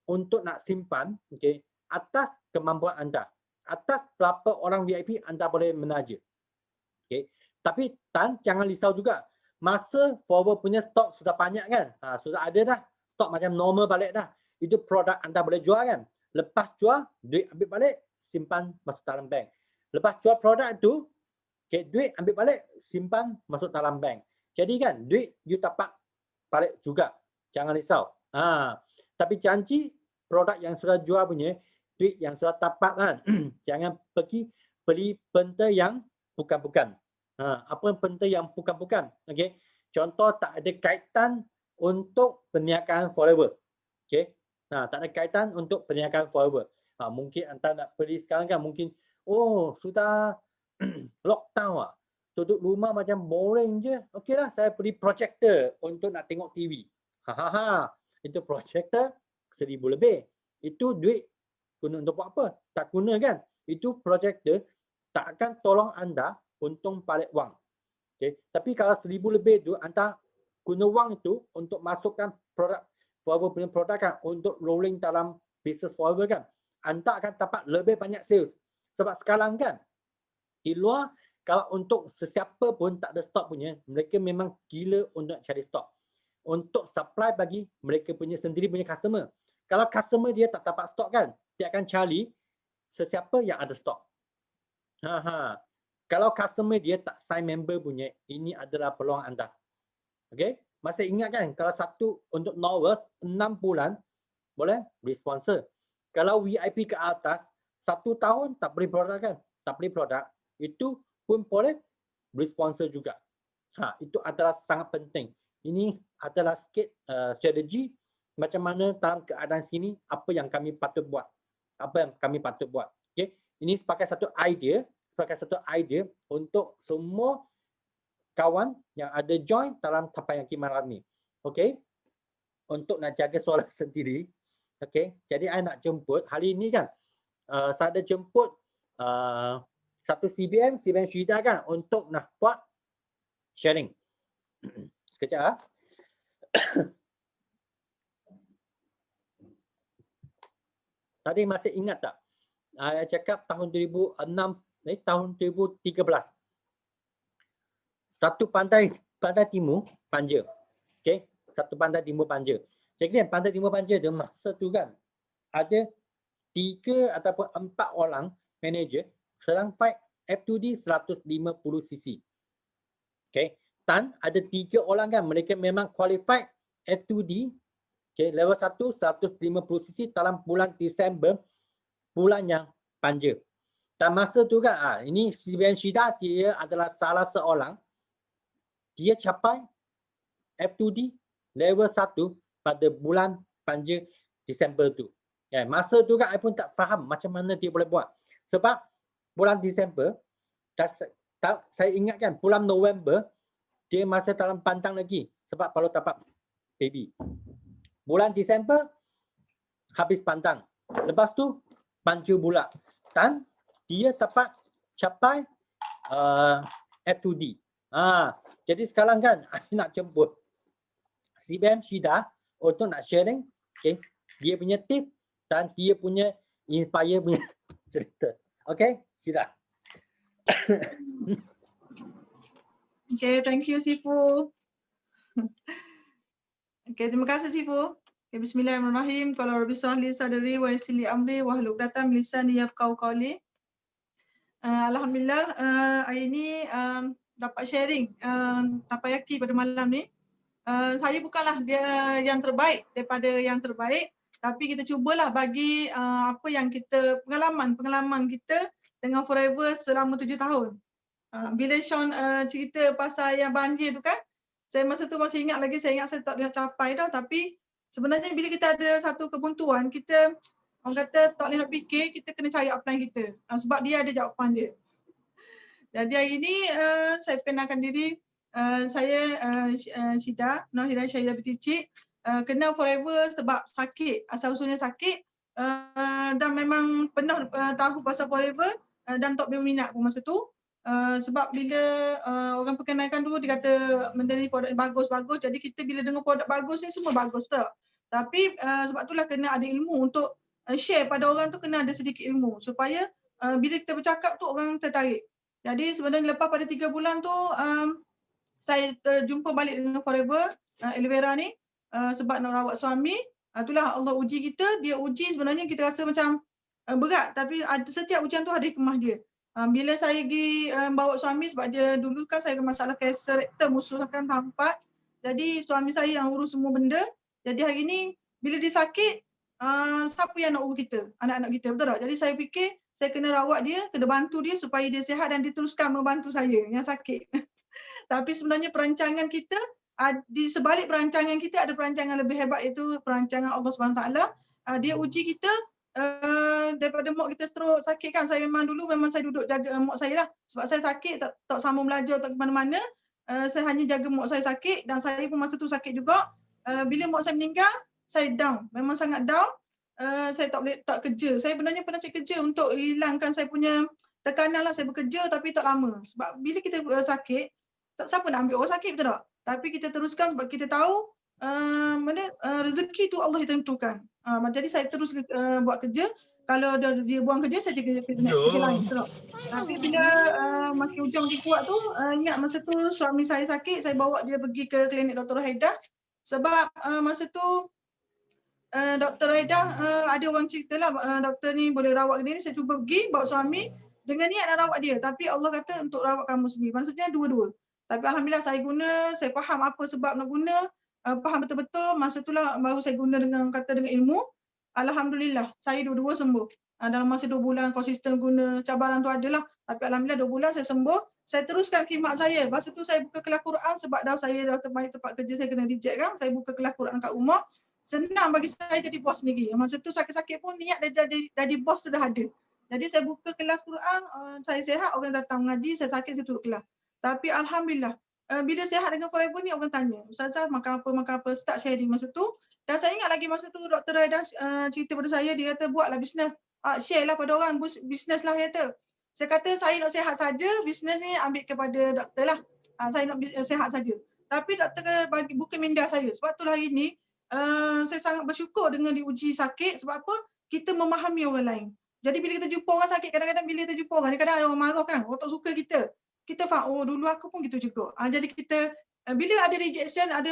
untuk nak simpan, okey, atas kemampuan anda. Atas berapa orang VIP anda boleh menaja. Okey. Tapi jangan risau juga. Masa forward punya stok sudah banyak kan? Sudah ada dah. Stok macam normal balik dah. Itu produk anda boleh jual kan? Lepas jual, duit ambil balik, simpan masuk dalam bank. Lepas jual produk itu, duit ambil balik, simpan masuk dalam bank. Jadi kan, duit you dapat balik juga. Jangan risau. Tapi janji produk yang sudah jual punya, duit yang sudah dapat kan, jangan pergi beli benda yang bukan-bukan. Apa benda yang bukan-bukan. Okay? Contoh tak ada kaitan untuk perniagaan forever. Okay? Tak ada kaitan untuk perniagaan forever. Mungkin anda nak beli sekarang kan, mungkin sudah lockdown lah. Duduk rumah macam boring je. Okeylah, saya beli projector untuk nak tengok TV. Itu projector 1,000 lebih. Itu duit guna untuk buat apa? Tak guna kan? Itu projector tak akan tolong anda untung balik wang. Okay. Tapi kalau 1,000 lebih tu anda guna wang itu untuk masukkan produk forever punya produk kan, untuk rolling dalam business forever kan, anda akan dapat lebih banyak sales. Sebab sekarang kan di luar, kalau untuk sesiapa pun tak ada stok punya, mereka memang gila untuk cari stok. Untuk supply bagi mereka punya sendiri punya customer. Kalau customer dia tak dapat stok kan, dia akan cari sesiapa yang ada stok. Kalau customer dia tak sign member punya, ini adalah peluang anda. Okay? masih ingat kan kalau satu untuk novice 6 bulan boleh beli sponsor. Kalau VIP ke atas 1 tahun tak beli produk kan, tak beli produk, itu pun boleh beli sponsor juga. Itu adalah sangat penting. Ini adalah sikit strategi macam mana dalam keadaan sini apa yang kami patut buat. Okay? Ini sebagai satu idea untuk semua kawan yang ada join dalam Tapayaki malam ni. Okay? Untuk nak jaga suara sendiri. Okay? Jadi saya nak jemput hari ini kan. Saya ada jemput satu CBM Syida kan untuk nak buat sharing. Sekejap. Tadi masih ingat tak? Saya cakap tahun 2006, tahun 2013. Satu pantai timur Panja. Okey, satu pantai timur Panja. Jadi pantai timur Panja tu masa tu kan ada 3 ataupun 4 orang manager sedang fight F2D 150cc. Okey, dan ada 3 orang kan mereka memang qualified F2D level 1 150cc dalam bulan Disember, bulan yang Panja. Dan masa tu kan ini CBM Syida dia adalah salah seorang dia capai F2D level 1 pada bulan Panja Disember tu. Masa tu kan saya pun tak faham macam mana dia boleh buat. Sebab bulan Disember saya ingat kan bulan November dia masih dalam pantang lagi sebab baru dapat baby. Bulan Disember habis pantang. Lepas tu Panja pula. Dan dia dapat capai F2D. Jadi sekarang kan saya nak jemput CBM Syida untuk nak sharing dia punya tip dan dia punya inspire punya cerita. Okay, Syida. Okay, thank you Sifu. Okay, terima kasih Sifu. Okay, Bismillahirrahmanirrahim. Kalau Rabbi Sahli Sadari wa Yasili Amri wa Hluk Datam Lisani Yafqahu Qawli. Alhamdulillah hari ini dapat sharing Tapayaki pada malam ni. Saya bukanlah dia yang terbaik daripada yang terbaik, tapi kita cubalah bagi apa yang kita pengalaman kita dengan Forever selama 7 tahun. Bila Sean cerita pasal yang banjir tu kan, saya masa tu masih ingat lagi, saya ingat saya tak boleh capai dah, tapi sebenarnya bila kita ada satu kebuntuan, kita orang kata tak boleh nak fikir, kita kena cari upline kita sebab dia ada jawapan dia. Jadi hari ini saya perkenalkan diri, saya Syida, Nur Hidayah Syahida binti Cik, kenal Forever sebab sakit, asal-usulnya sakit dan memang pernah tahu pasal Forever dan tak berminat pun masa tu. Sebab bila orang perkenalkan dulu dia kata benda ni produk bagus-bagus, jadi kita bila dengar produk bagus ni semua bagus tak. Tapi sebab itulah kena ada ilmu untuk share pada orang tu, kena ada sedikit ilmu supaya bila kita bercakap tu orang tertarik. Jadi sebenarnya lepas pada 3 bulan tu saya jumpa balik dengan Forever Aloe Vera ni sebab nak rawat suami. Itulah Allah uji kita, dia uji sebenarnya kita rasa macam berat, tapi setiap ujian tu ada hikmah dia. Bila saya pergi bawa suami sebab dia dulu kan saya ada masalah kanser rektum, ususkan tahap 4. Jadi suami saya yang urus semua benda. Jadi hari ni bila dia sakit, siapa yang nak urus kita? Anak-anak kita, betul tak? Jadi saya fikir saya kena rawat dia, kena bantu dia supaya dia sihat dan dia teruskan membantu saya yang sakit. Tapi sebenarnya perancangan kita, di sebalik perancangan kita ada perancangan lebih hebat, iaitu perancangan Allah SWT. Dia uji kita daripada mak kita stroke sakit kan. Saya memang saya duduk jaga mak saya lah. Sebab saya sakit, tak sambung belajar, tak ke mana-mana. Saya hanya jaga mak saya sakit dan saya pun masa tu sakit juga. Bila mak saya meninggal, saya down. Memang sangat down. Saya tak kerja. Saya sebenarnya pernah cari kerja untuk hilangkan saya punya tekanan lah. Saya bekerja tapi tak lama. Sebab bila kita sakit, siapa nak ambil orang sakit, betul tak? Tapi kita teruskan sebab kita tahu rezeki tu Allah yang tentukan. Jadi saya terus buat kerja. Kalau dia buang kerja, saya kerja lain. Tapi bila makin hujung makin kuat tu, ingat masa tu suami saya sakit, saya bawa dia pergi ke klinik Dr. Haidah. Sebab masa tu Dr. Haidah ada orang cerita lah, doktor ni boleh rawat dia ni. Saya cuba pergi bawa suami dengan niat nak rawat dia. Tapi Allah kata untuk rawat kamu sendiri. Maksudnya dua-dua. Tapi alhamdulillah saya guna, saya faham apa sebab nak guna, faham betul-betul, masa itulah baru saya guna dengan ilmu. Alhamdulillah saya dua-dua sembuh. Dalam masa 2 bulan konsisten guna, cabaran tu adalah, tapi alhamdulillah 2 bulan saya sembuh. Saya teruskan khidmat saya. Masa tu saya buka kelas Quran sebab saya dah terbaik tempat kerja saya kena reject kan. Saya buka kelas Quran kat rumah. Senang bagi saya jadi bos sendiri. Masa tu sakit-sakit pun niat jadi bos tu dah ada. Jadi saya buka kelas Quran, saya sihat, orang datang mengaji, saya sakit, saya turut kelas. Tapi alhamdulillah, bila sihat dengan Forever ni orang tanya, Ustazah makan apa, start sharing masa tu. Dan saya ingat lagi masa tu Dr. Raida cerita pada saya, dia kata buatlah bisnes, share lah pada orang, bisnes lah dia kata. Saya kata saya nak sihat saja, bisnes ni ambil kepada doktor lah. Saya nak sihat saja. Tapi doktor buka minda saya. Sebab itulah hari ni saya sangat bersyukur dengan diuji sakit. Sebab apa? Kita memahami orang lain. Jadi bila kita jumpa orang sakit, kadang-kadang bila kita jumpa orang, kadang-kadang ada orang marah kan, orang tak suka kita. Kita faham, oh dulu aku pun gitu juga. Jadi kita, bila ada rejection, ada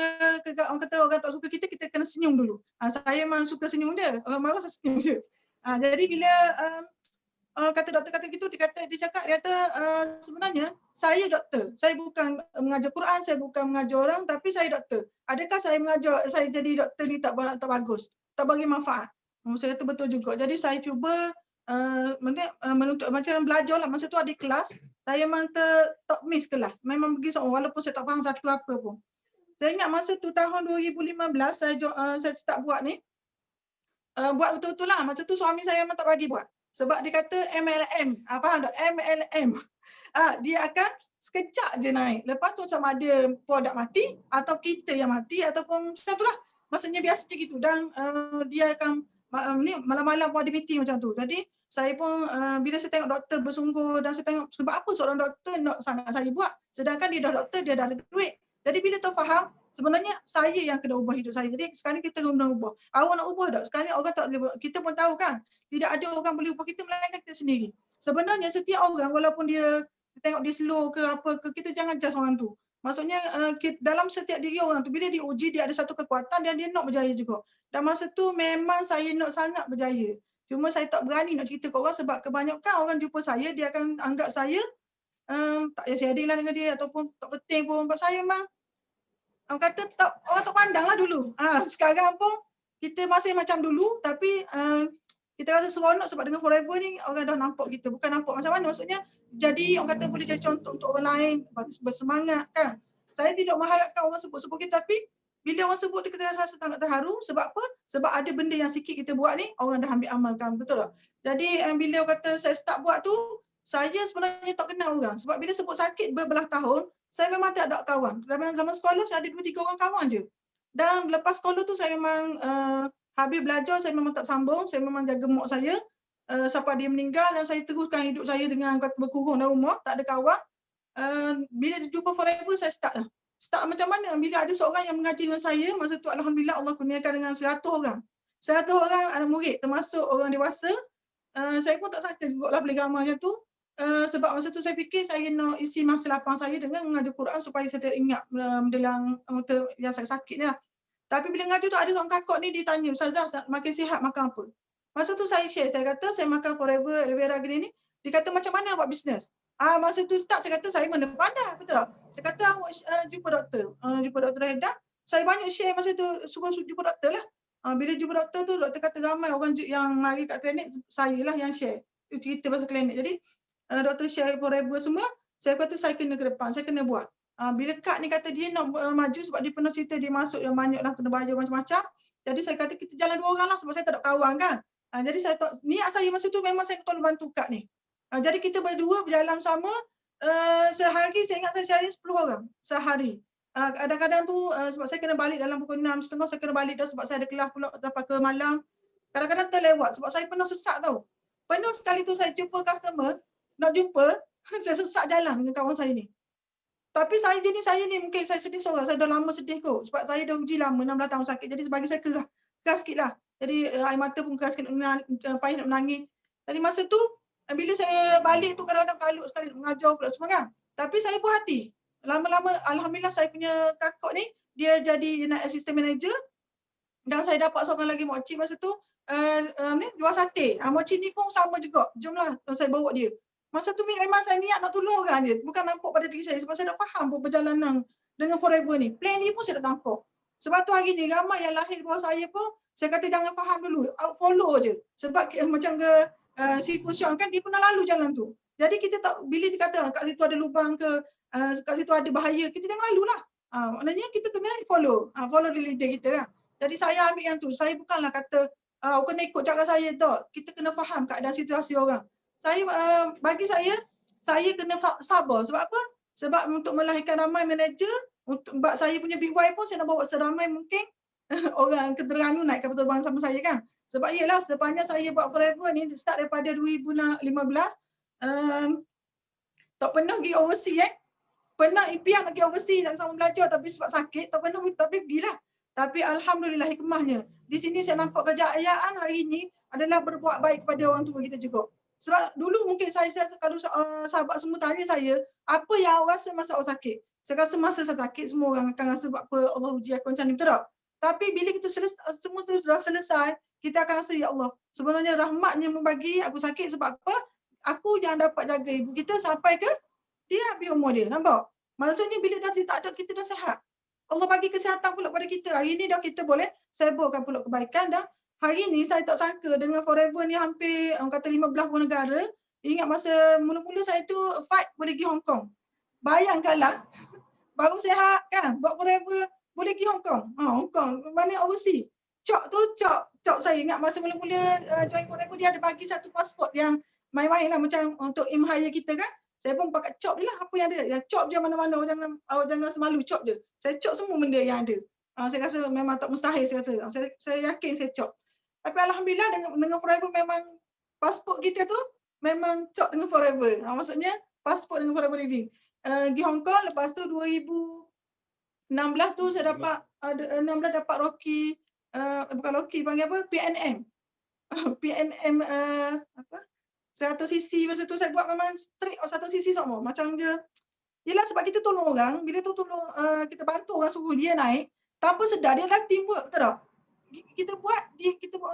orang kata orang tak suka kita, kita kena senyum dulu. Saya memang suka senyum je. Orang marah saya senyum je. Jadi bila kata doktor kata gitu, dia kata sebenarnya saya doktor. Saya bukan mengajar Quran, saya bukan mengajar orang, tapi saya doktor. Adakah saya mengajar, saya jadi doktor ni tak bagus, tak bagi manfaat? Saya kata betul juga. Jadi saya cuba menuntut macam belajar lah. Masa tu ada kelas, saya memang tak miss kelas. Memang pergi seorang walaupun saya tak faham satu apa pun. Saya ingat masa tu tahun 2015 saya start buat ni. Buat betul-betul lah. Masa tu suami saya memang tak bagi buat. Sebab dia kata MLM. Faham tak? MLM. Dia akan sekejap je naik. Lepas tu sama ada produk mati atau kita yang mati ataupun macam tu lah. Maksudnya biasa je gitu. Dan dia akan ni malam-malam pun ada meeting macam tu. Jadi saya pun bila saya tengok doktor bersungguh dan saya tengok sebab apa seorang doktor nak sangat saya buat. Sedangkan dia dah doktor, dia dah ada duit. Jadi bila tu faham, sebenarnya saya yang kena ubah hidup saya. Jadi sekarang kita kena ubah. Awak nak ubah tak? Sekarang orang tak boleh, kita pun tahu kan, tidak ada orang boleh ubah kita melainkan kita sendiri. Sebenarnya setiap orang walaupun dia tengok dia slow ke apa ke, kita jangan judge orang tu. Maksudnya dalam setiap diri orang tu, bila diuji dia ada satu kekuatan dan dia nak berjaya juga. Dan masa tu memang saya nak sangat berjaya. Cuma saya tak berani nak cerita ke orang sebab kebanyakan orang jumpa saya, dia akan anggap saya tak payah sharing lah dengan dia ataupun tak penting pun. Sebab saya memang orang kata orang tak pandang lah dulu. Sekarang pun kita masih macam dulu tapi kita rasa seronok sebab dengan Forever ni orang dah nampak kita. Bukan nampak macam mana, maksudnya jadi orang kata boleh jadi contoh untuk orang lain, bersemangat kan. Saya tidak mengharapkan orang sebut-sebut kita, tapi bila orang sebut tu kita rasa sangat terharu. Sebab apa? Sebab ada benda yang sikit kita buat ni orang dah ambil amalkan, betul tak? Jadi bila orang kata saya start buat tu, saya sebenarnya tak kenal orang. Sebab bila sebut sakit berbelah tahun, saya memang tak ada kawan. Dalam zaman sekolah saya ada 2-3 orang kawan je. Dan lepas sekolah tu saya memang habis belajar, saya memang tak sambung. Saya memang jaga mak saya sampai dia meninggal dan saya teruskan hidup saya dengan berkurung dalam rumah, tak ada kawan. Bila jumpa Forever saya start lah. Start macam mana? Bila ada seorang yang mengaji dengan saya, masa tu alhamdulillah Allah kurniakan dengan 100 orang. 100 orang ada murid termasuk orang dewasa. Saya pun tak sangka juga lah boleh ramai macam tu. Sebab masa tu saya fikir saya nak isi masa lapang saya dengan mengajar Quran supaya saya ingat menjelang yang saya sakit ni lah. Tapi bila mengajar tu ada orang kakak ni dia tanya, Ustazah makin sihat makan apa? Masa tu saya share, saya kata saya makan Forever aloe vera gini ni. Dia kata macam mana nak buat bisnes? Masa tu start saya kata saya mana pandai, betul tak? Saya kata awak jumpa doktor. Jumpa Dr. Raida. Saya banyak share masa tu, suruh jumpa doktor lah. Bila jumpa doktor tu, doktor kata ramai orang yang mari kat klinik, saya lah yang share. Cerita pasal klinik. Jadi doktor share Forever semua, saya kata saya kena ke depan, saya kena buat. Bila Kak ni kata dia nak maju sebab dia pernah cerita dia masuk yang banyak lah, kena bayar macam-macam. Jadi saya kata kita jalan 2 orang lah sebab saya tak ada kawan kan. Jadi saya niat saya masa tu memang saya tolong bantu Kak ni. Jadi kita berdua berjalan sama, sehari saya ingat saya sharing 10 orang sehari. Kadang-kadang tu sebab saya kena balik dalam pukul 6.30, saya kena balik dah sebab saya ada kelas pula sampai ke malam. Kadang-kadang terlewat sebab saya penuh sesak tau. Penuh sekali tu saya jumpa customer, nak jumpa, saya sesak jalan dengan kawan saya ni. Tapi saya ni mungkin saya sedih seorang, saya dah lama sedih kot. Sebab saya dah uji lama 16 tahun sakit, jadi bagi saya keras sikit lah. Jadi air mata pun keras sikit, payah nak menangis. Jadi masa tu, bila saya balik tu kadang-kadang kalut sekali nak mengajar pula semua kan. Tapi saya puas hati. Lama-lama alhamdulillah saya punya kakak ni dia jadi naik assistant manager dan saya dapat seorang lagi makcik masa tu jual sate. Makcik ni pun sama juga. Jomlah saya bawa dia. Masa tu memang saya niat nak tolong orang je. Bukan nampak pada diri saya sebab saya dah faham pun perjalanan dengan Forever ni. Plan ni pun saya dah nampak. Sebab tu hari ni ramai yang lahir bawah saya pun saya kata jangan faham dulu, follow je. Sebab macam ke si Fusion kan dia pernah lalu jalan tu. Jadi kita tak, bila dia kata kat situ ada lubang ke, kat situ ada bahaya, kita jangan lalu lah. Maknanya kita kena follow the leader kita lah. Jadi saya ambil yang tu. Saya bukanlah kata kena ikut cakap saya tak. Kita kena faham keadaan situasi orang. Saya bagi saya kena sabar. Sebab apa? Sebab untuk melahirkan ramai manager, untuk buat saya punya BY pun saya nak bawa seramai mungkin orang Terengganu naik kapal terbang sama saya kan. Sebab iyalah sepanjang saya buat Forever ni start daripada 2015 tak pernah pergi overseas Pernah impian nak pergi overseas nak sama belajar tapi sebab sakit tak pernah, tapi pergilah. Tapi alhamdulillah hikmahnya di sini saya nampak kejayaan hari ini adalah berbuat baik kepada orang tua kita juga. Sebab dulu mungkin saya kalau sahabat semua tanya saya, apa yang awak rasa masa awak sakit? Saya rasa masa saya sakit semua orang akan rasa apa Allah uji aku macam ni, betul tak? Tapi bila kita semua tu dah selesai, kita akan rasa ya Allah, sebenarnya rahmatnya membagi aku sakit sebab apa? Aku yang dapat jaga ibu kita sampai ke dia habis umur dia, nampak? Maksudnya bila dah dia tak ada, kita dah sihat. Allah bagi kesihatan pula pada kita. Hari ni dah kita boleh sebarkan pula kebaikan dah. Hari ni saya tak sangka dengan Forever ni hampir orang kata 15 buah negara. Ingat masa mula-mula saya tu fight boleh pergi Hong Kong. Bayangkanlah baru sihat kan buat Forever boleh pergi Hong Kong. Hong Kong mana overseas. Cok saya ingat masa mula-mula join Forever dia ada bagi satu pasport yang main-main lah macam untuk aim higher kita kan. Saya pun pakai cop je lah apa yang ada. Yang cop je mana-mana, awak jangan rasa malu, cop je. Saya cop semua benda yang ada. Saya rasa memang tak mustahil saya rasa. Saya yakin saya cop. Tapi alhamdulillah dengan Forever memang pasport kita tu memang cop dengan Forever. Maksudnya pasport dengan Forever Living. Di Hong Kong lepas tu 2016 tu saya dapat 16 dapat Rocky bukan Rocky panggil apa? PNM. PNM apa? 100cc masa tu saya buat memang strict 100cc sama. Macam dia, yelah sebab kita tolong orang, bila tu tolong kita bantu orang suruh dia naik, tanpa sedar dia dah teamwork, betul tak? Kita buat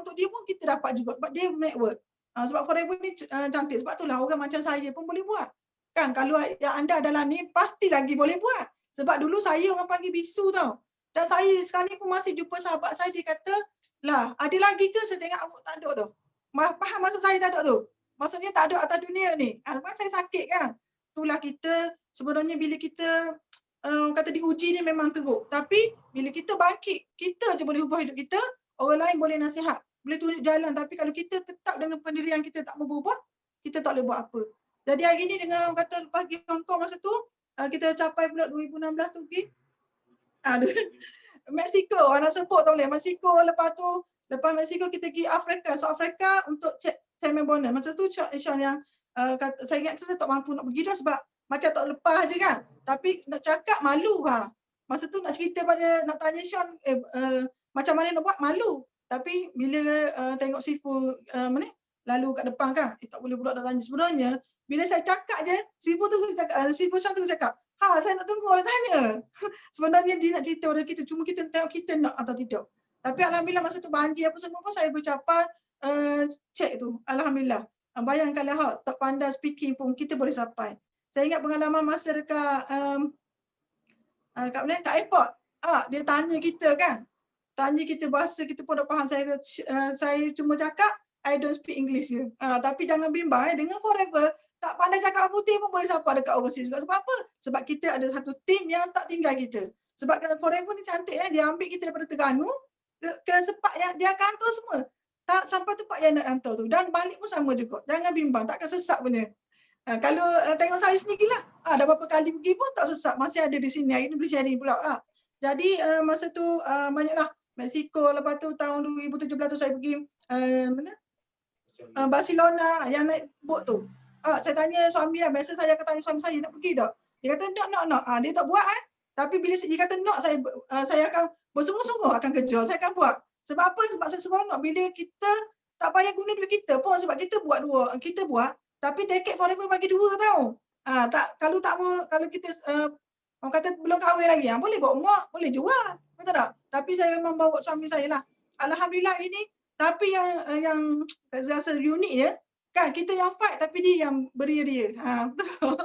untuk dia pun kita dapat juga, sebab dia network. Sebab Forever ni cantik, sebab itulah orang macam saya pun boleh buat. Kan kalau yang anda dalam ni, pasti lagi boleh buat. Sebab dulu saya orang panggil bisu tau. Dan saya sekarang ni pun masih jumpa sahabat saya, dia kata, lah ada lagi ke saya tengok awak tak ada tu. Faham maksud saya tak ada tu? Maksudnya tak ada atas dunia ni. Lepas saya sakit kan. Itulah kita sebenarnya bila kita kata diuji ni memang teruk. Tapi bila kita bangkit, kita je boleh ubah hidup kita. Orang lain boleh nasihat. Boleh tunjuk jalan. Tapi kalau kita tetap dengan pendirian kita tak mau berubah, kita tak boleh buat apa. Jadi hari ni dengan orang kata lepas pergi Hong Kong masa tu, kita capai pula 2016 tu pergi. Mexico, anak sebut tak boleh. Mexico lepas tu, lepas Mexico kita pergi Afrika. So Afrika untuk cek Simon Bonner. Macam tu Sean yang saya ingat saya tak mampu nak pergi dah sebab macam tak lepas je kan. Tapi nak cakap malu ha. Masa tu nak cerita pada, nak tanya Sean macam mana nak buat, malu. Tapi bila tengok Sifu lalu kat depan kan, tak boleh budak dah tanya. Sebenarnya bila saya cakap je, Sifu Sean tu cakap, saya nak tunggu orang tanya. Sebenarnya dia nak cerita pada kita, cuma kita tengok kita nak atau tidak. Tapi alhamdulillah masa tu banjir apa semua pun saya bercapai cek tu. Alhamdulillah. Bayangkanlah tak pandai speaking pun kita boleh sampai. Saya ingat pengalaman masa dekat kat mana? Kat airport. Dia tanya kita kan. Tanya kita bahasa kita pun dah faham. Saya cuma cakap I don't speak English je. Tapi jangan bimbang dengan Forever tak pandai cakap putih pun boleh sampai dekat overseas. Sebab apa? Sebab kita ada satu team yang tak tinggal kita. Sebab Forever ni cantik dia ambil kita daripada Terengganu ke Sepak yang dia akan hantar semua. Tak sampai tempat yang nak hantar tu. Dan balik pun sama juga. Jangan bimbang, takkan sesak punya. Kalau tengok saya sendiri lah. Dah berapa kali pergi pun tak sesak. Masih ada di sini. Hari ni boleh sharing pula. Jadi masa tu banyaklah. Mexico, lepas tu tahun 2017 tu saya pergi mana? Barcelona yang naik boat tu. Saya tanya suami lah. Biasa saya akan tanya suami saya nak pergi tak? Dia kata nak. Dia tak buat Tapi bila dia kata nak, saya akan bersungguh-sungguh akan kerja. Saya akan buat. Sebab apa? Sebab saya seronok bila kita tak payah guna duit kita pun sebab kita buat kita buat tapi tiket Forever bagi 2 tau. Kalau kita orang kata belum kahwin lagi, boleh bawa mak, boleh jual. Betul tak? Tapi saya memang bawa suami saya lah. Alhamdulillah ini. Tapi yang saya rasa unik Kan kita yang fight tapi dia yang beria-ria. Betul.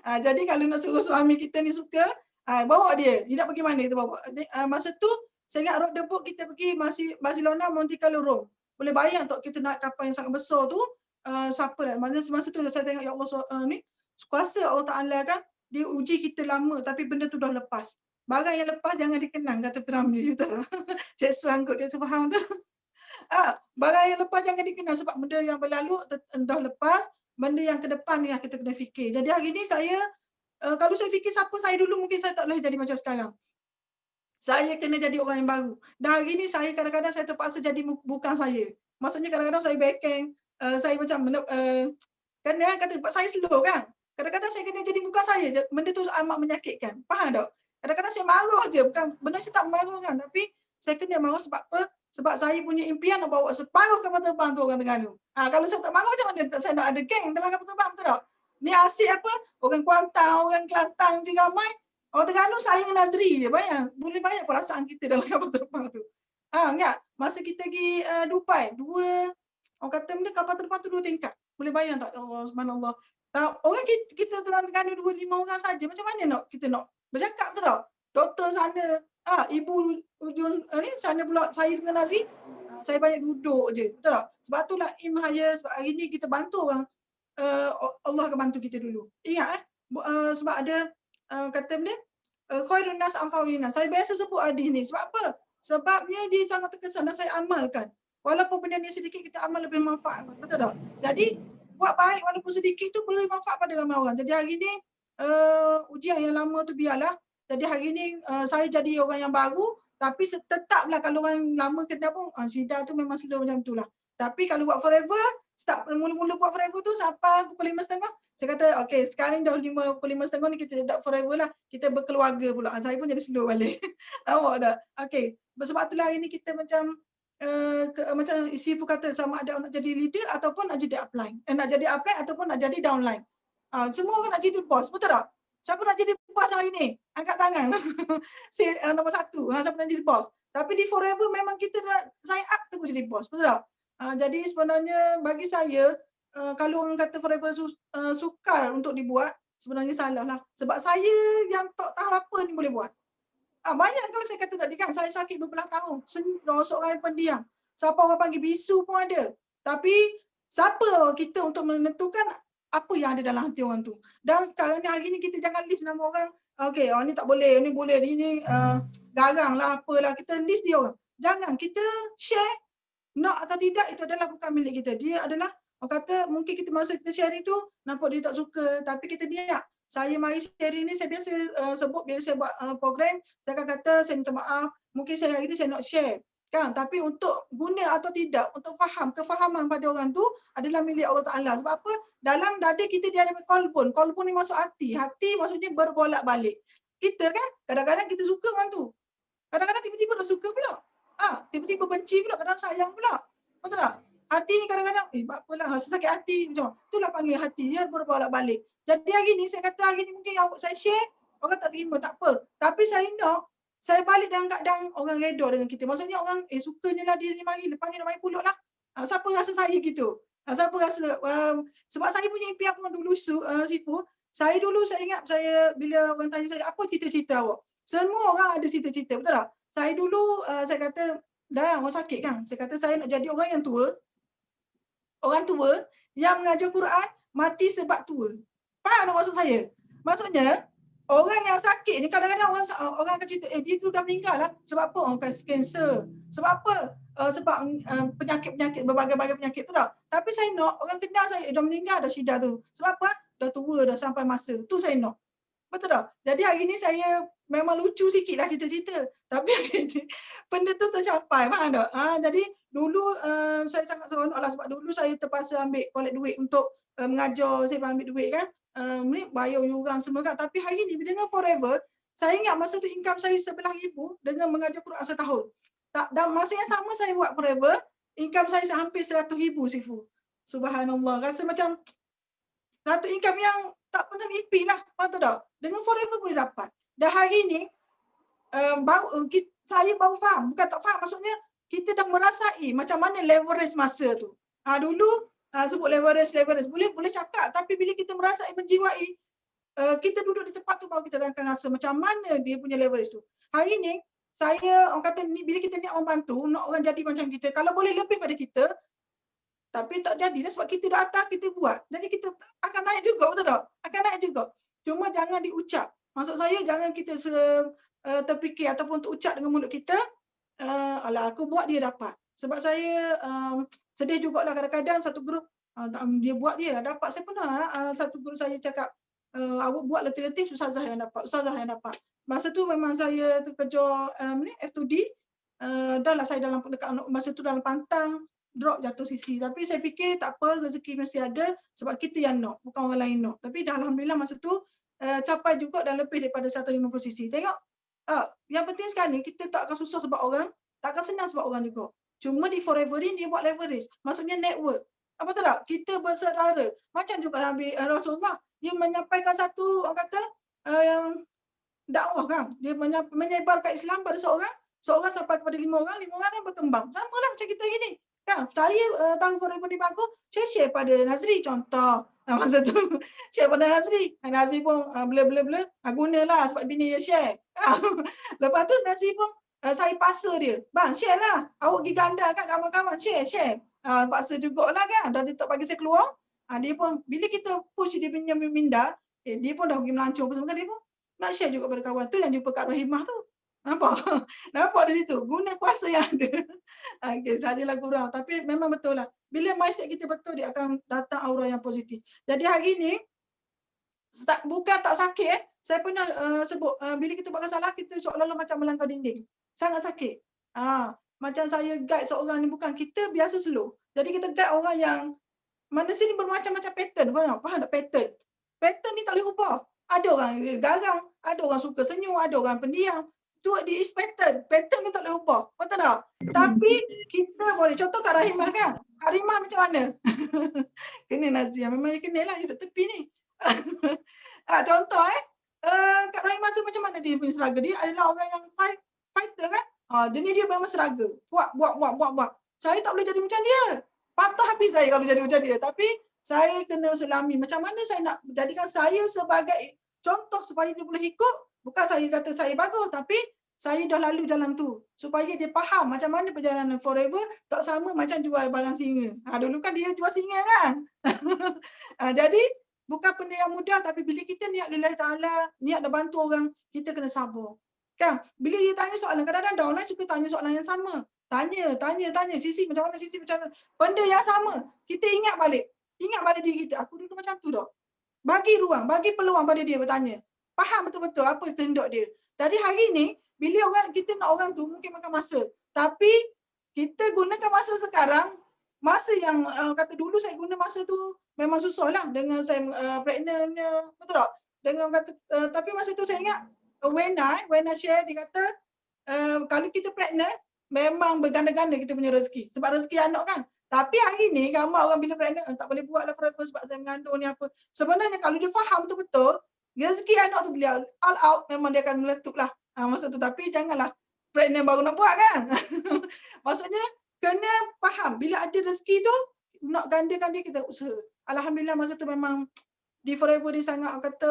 Jadi kalau nak suruh suami kita ni suka, bawa dia. Dia nak pergi mana kita bawa. Masa tu saya ingat road debut kita pergi Barcelona, Monte Carlo, Rome. Boleh bayang tak kita nak kapal yang sangat besar tu, siapa dah. Masa tu saya tengok ya Allah ni kuasa Allah Taala kan, dia uji kita lama tapi benda tu dah lepas. Barang yang lepas jangan dikenang kata Piramli. Betul. Cik Su angkut, Cik Su faham tu. Barang yang lepas jangan dikenang sebab benda yang berlalu dah lepas, benda yang ke depan ni yang kita kena fikir. Jadi hari ni saya, kalau saya fikir siapa saya dulu mungkin saya tak boleh jadi macam sekarang. Saya kena jadi orang yang baru. Dan hari ni saya kadang-kadang saya terpaksa jadi bukan saya. Maksudnya kadang-kadang saya backhand, saya macam kena kata saya slow kan. Kadang-kadang saya kena jadi bukan saya. Benda tu amat menyakitkan. Faham tak? Kadang-kadang saya marah je. Bukan benda saya tak marah kan. Tapi saya kena marah sebab apa? Sebab saya punya impian nak bawa separuh kapal terbang tu orang Terengganu. Kalau saya tak marah macam mana saya nak ada geng dalam kapal terbang, betul tak? Ni asyik apa? Orang Kuantan, orang Kelantan je ramai. Orang Terengganu saya dengan Nazri je. Boleh banyak perasaan kita dalam kapal terbang tu. Ingat? Masa kita pergi Dubai, orang kata benda kapal terbang tu 2 tingkat. Boleh bayang tak? Oh, subhanallah. Orang kita Terengganu 25 orang saja. Macam mana kita nak bercakap, betul tak? Doktor sana, ibu ni sana pula saya dengan Nazri, saya banyak duduk je, betul tak? Sebab itulah aim higher, sebab hari ni kita bantu orang, Allah akan bantu kita dulu. Ingat sebab ada kata benda, khairun nas anfa'un nas. Saya biasa sebut hadis ni. Sebab apa? Sebabnya dia sangat terkesan dan saya amalkan. Walaupun benda ni sedikit, kita amal lebih manfaat. Betul tak? Jadi buat baik walaupun sedikit tu boleh manfaat pada ramai orang. Jadi hari ni ujian yang lama tu biarlah. Jadi hari ni saya jadi orang yang baru, tapi tetaplah kalau orang lama kena pun Syida tu memang slow macam tu lah. Tapi kalau buat forever, start mula-mula buat forever tu sampai pukul 5.30, saya kata okey sekarang dah pukul 5.30 ni kita tak forever lah, kita berkeluarga pula. Saya pun jadi slow balik. Nampak tak? Okey, sebab itulah hari ni kita macam macam Sifu kata sama ada nak jadi leader ataupun nak jadi upline. Nak jadi upline ataupun nak jadi downline. Semua orang nak jadi bos, betul tak? Siapa nak jadi bos hari ni? Angkat tangan. Nombor 1. Siapa nak jadi bos? Tapi di forever memang kita nak sign up terus jadi bos. Betul tak? Jadi sebenarnya bagi saya, kalau orang kata forever sukar untuk dibuat, sebenarnya salah lah. Sebab saya yang tak tahu apa ni boleh buat. Banyak kalau saya kata tadi kan, saya sakit beberapa tahun. Seorang yang pendiam. Siapa orang panggil bisu pun ada. Tapi siapa kita untuk menentukan apa yang ada dalam hati orang tu. Dan sekarang ni hari ni kita jangan list nama orang. Okey, orang ni tak boleh, ni boleh, ni garang lah, apalah. Kita list dia orang. Jangan, kita share. Nak atau tidak, itu adalah bukan milik kita. Dia adalah, orang kata mungkin kita masa kita sharing tu, nampak dia tak suka. Tapi kita niat. Saya mari sharing ni, saya biasa sebut, bila saya buat program, saya akan kata, saya minta maaf. Mungkin saya hari ni saya nak share. Kan? Tapi untuk guna atau tidak, untuk kefahaman pada orang tu adalah milik Allah Ta'ala. Sebab apa? Dalam dada kita dia ada kolbun. Kolbun ni masuk hati. Hati maksudnya berbolak-balik. Kita kan, kadang-kadang kita suka orang tu. Kadang-kadang tiba-tiba tak suka pula. Tiba-tiba benci pula, kadang sayang pula. Betul tak? Hati ni kadang-kadang, apalah, rasa sakit hati macam. Itulah panggil hati, dia berbolak-balik. Jadi hari ni, saya kata hari ni mungkin saya share, orang tak terima, tak apa. Tapi saya nak, saya balik dalam keadaan orang redha dengan kita. Maksudnya orang, sukanya lah dia ni mari, lepas ni dia mari pulak lah. Siapa rasa saya gitu? Siapa rasa, sebab saya punya impian pun dulu, Sifu, saya dulu saya ingat saya, bila orang tanya saya, apa cita-cita awak? Semua orang ada cita-cita, betul tak? Saya dulu, saya kata, dah orang sakit kan? Saya kata saya nak jadi orang yang tua. Orang tua yang mengajar Quran, mati sebab tua. Faham tak maksud saya? Maksudnya, orang yang sakit ni kadang-kadang orang akan cerita, dia tu dah meninggal lah. Sebab apa? Orang kanser. Sebab apa? Sebab penyakit-penyakit, berbagai-bagai penyakit tu tak. Tapi saya nak, orang kenal saya, dah meninggal dah Syida tu. Sebab apa? Dah tua, dah sampai masa. Tu saya nak. Betul tak? Jadi hari ni saya memang lucu sikit lah cerita-cerita. Tapi hari ni benda tu tercapai. Faham tak? Jadi dulu saya sangat seronok lah sebab dulu saya terpaksa collect duit untuk mengajar, saya ambil duit kan. Ni bayar yuran semua kan. Tapi hari ni dengan forever, saya ingat masa tu income saya 11,000 dengan mengajar Quran setahun. Dan masa yang sama saya buat forever, income saya hampir 100,000 Sifu. Subhanallah. Rasa macam satu income yang tak pernah mimpi lah. Faham tak? Dengan forever boleh dapat. Dan hari ni, saya baru faham. Bukan tak faham. Maksudnya, kita dah merasai macam mana leverage masa tu. Dulu, sebut leverage. Boleh cakap, tapi bila kita merasa menjiwai, kita duduk di tempat tu baru kita akan rasa macam mana dia punya leverage tu. Hari ni saya orang kata ni, bila kita niat membantu, nak orang jadi macam kita, kalau boleh lebih pada kita, tapi tak jadi sebab kita dah atas, kita buat. Jadi kita akan naik juga, betul tak? Akan naik juga. Cuma jangan diucap. Maksud saya jangan kita terfikir ataupun terucap dengan mulut kita, alah aku buat dia dapat. Sebab saya sedih jugalah kadang-kadang satu grup dia buat dia lah dapat. Saya pernah satu grup saya cakap, awak buat letih-letih, ustazah yang dapat. Masa tu memang saya terkejar F2D, dah lah saya dalam dekat masa tu dalam pantang, drop jatuh sisi. Tapi saya fikir tak apa, rezeki mesti ada sebab kita yang nak, bukan orang lain nak. Tapi dah alhamdulillah masa tu capai juga dan lebih daripada 150 sisi. Tengok, yang penting sekali kita tak akan susah sebab orang, tak akan senang sebab orang juga. Cuma di Forever ni dia buat leverage, maksudnya network. Apa tahu tak? Kita bersaudara. Macam juga Nabi Rasulullah, dia menyampaikan satu, orang kata, dakwah kan. Dia menyebarkan Islam pada seorang sampai kepada 5 orang yang berkembang. Sama lah macam kita gini. Kan? Saya tahu Forever ni bagus, saya share pada Nazri contoh. Masa tu share pada Nazri. Nazri pun bela-bela, gunalah sebab bini dia share. Lepas tu Nazri pun saya paksa dia. Bang, share lah. Awak pergi ganda kan kawan-kawan, share. Paksa jugalah kan. Dah dia tak bagi saya keluar. Dia pun, bila kita push dia punya minda, dia pun dah pergi melancur apa semua, dia pun nak share juga pada kawan. Tu yang jumpa Kak Rahimah tu. Nampak di situ. Guna kuasa yang ada. Okay, sajalah kurang. Tapi memang betul lah. Bila mindset kita betul, dia akan datang aura yang positif. Jadi hari ni, bukan tak sakit. Saya pernah sebut, bila kita buat salah, kita seolah-olah macam melangkau dinding. Sangat sakit. Macam saya guide seorang ni, bukan kita biasa slow. Jadi kita guide orang yang, manusia ni bermacam-macam pattern. Faham tak pattern? Pattern ni tak boleh ubah. Ada orang garang, ada orang suka senyum, ada orang pendiam. Tu di is pattern. Pattern ni tak boleh ubah. Betul tak? Tapi kita boleh. Contoh Kak Rahimah kan? Kak Rahimah macam mana? Kena Nazia. Memang dia kena lah duduk tepi ni. Contoh Kak Rahimah tu macam mana dia punya struggle? Dia adalah orang yang fighter kan? Dia memang struggle. Buat. Saya tak boleh jadi macam dia. Patah habis saya kalau jadi macam dia. Tapi saya kena selami. Macam mana saya nak jadikan saya sebagai contoh supaya dia boleh ikut. Bukan saya kata saya bagus, tapi saya dah lalu jalan tu. Supaya dia faham macam mana perjalanan Forever tak sama macam jual barang singa. Dulu kan dia jual singa kan. Jadi bukan benda yang mudah, tapi bila kita niat lillahi ta'ala, niat nak bantu orang, kita kena sabar. Kan? Bila dia tanya soalan, kadang-kadang downline suka tanya soalan yang sama. Tanya. Sisi macam mana, sisi macam mana. Benda yang sama. Kita ingat balik diri kita. Aku dulu macam tu dah. Bagi ruang, bagi peluang pada dia bertanya. Faham betul-betul apa kehendak dia. Jadi hari ni, bila kita nak orang tu mungkin makan masa. Tapi kita gunakan masa sekarang, masa yang kata dulu saya guna masa tu memang susah lah dengan saya pregnant, betul tak? Dengan kata, tapi masa tu saya ingat Wena share, dia kata kalau kita pregnant, memang berganda-ganda kita punya rezeki. Sebab rezeki anak kan. Tapi hari ni ramai orang bila pregnant tak boleh buat lah Forever sebab saya mengandung ni apa. Sebenarnya kalau dia faham betul-betul, rezeki anak tu beliau all out, memang dia akan meletup lah masa tu. Tapi janganlah pregnant baru nak buat kan. Maksudnya kena faham bila ada rezeki tu nak gandakan dia, kita usaha. Alhamdulillah masa tu memang di Forever dia sangat kata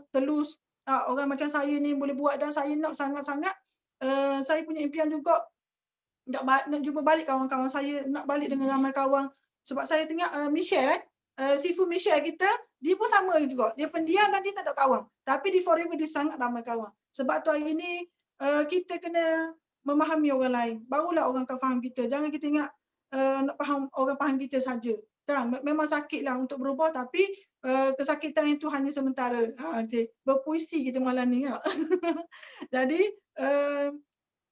telus. Orang macam saya ni boleh buat dan saya nak sangat-sangat. Saya punya impian juga nak jumpa balik kawan-kawan saya, nak balik dengan ramai kawan. Sebab saya tengok Michelle Sifu Michelle kita, dia pun sama juga. Dia pendiam dan dia tak ada kawan. Tapi di Forever dia sangat ramai kawan. Sebab tu hari ni kita kena memahami orang lain. Barulah orang akan faham kita. Jangan kita ingat nak faham orang faham kita saja. Kan? Memang sakitlah untuk berubah, tapi kesakitan itu hanya sementara. Berpuisi kita malam ni. Jadi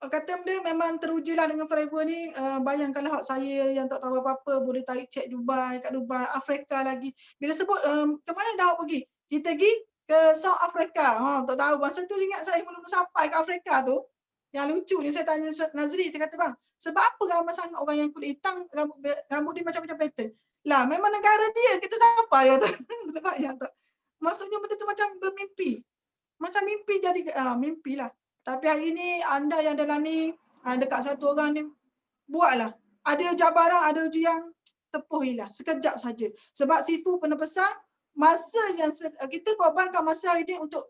kata dia memang terujilah dengan Forever ni. Bayangkanlah saya yang tak tahu apa-apa boleh tarik cek Dubai, kat Dubai, Afrika lagi. Bila sebut ke mana dah pergi? Kita pergi ke South Africa. Tak tahu. Masa tu ingat saya belum sampai ke Afrika tu. Yang lucu ni saya tanya Nazri, dia kata bang, sebab apa ramai sangat orang yang kulit hitam, rambut dia macam-macam pattern? Lah memang negara dia, kita siapa dia tu? Bayang tak? Maksudnya benda tu macam bermimpi. Macam mimpi jadi mimpi lah. Tapi hari ni anda yang dalam ni dekat satu orang ni buatlah. Ada jabaran, ada yang tepuhilah sekejap saja. Sebab Sifu pernah pesan masa yang kita korbankan masa hari ini untuk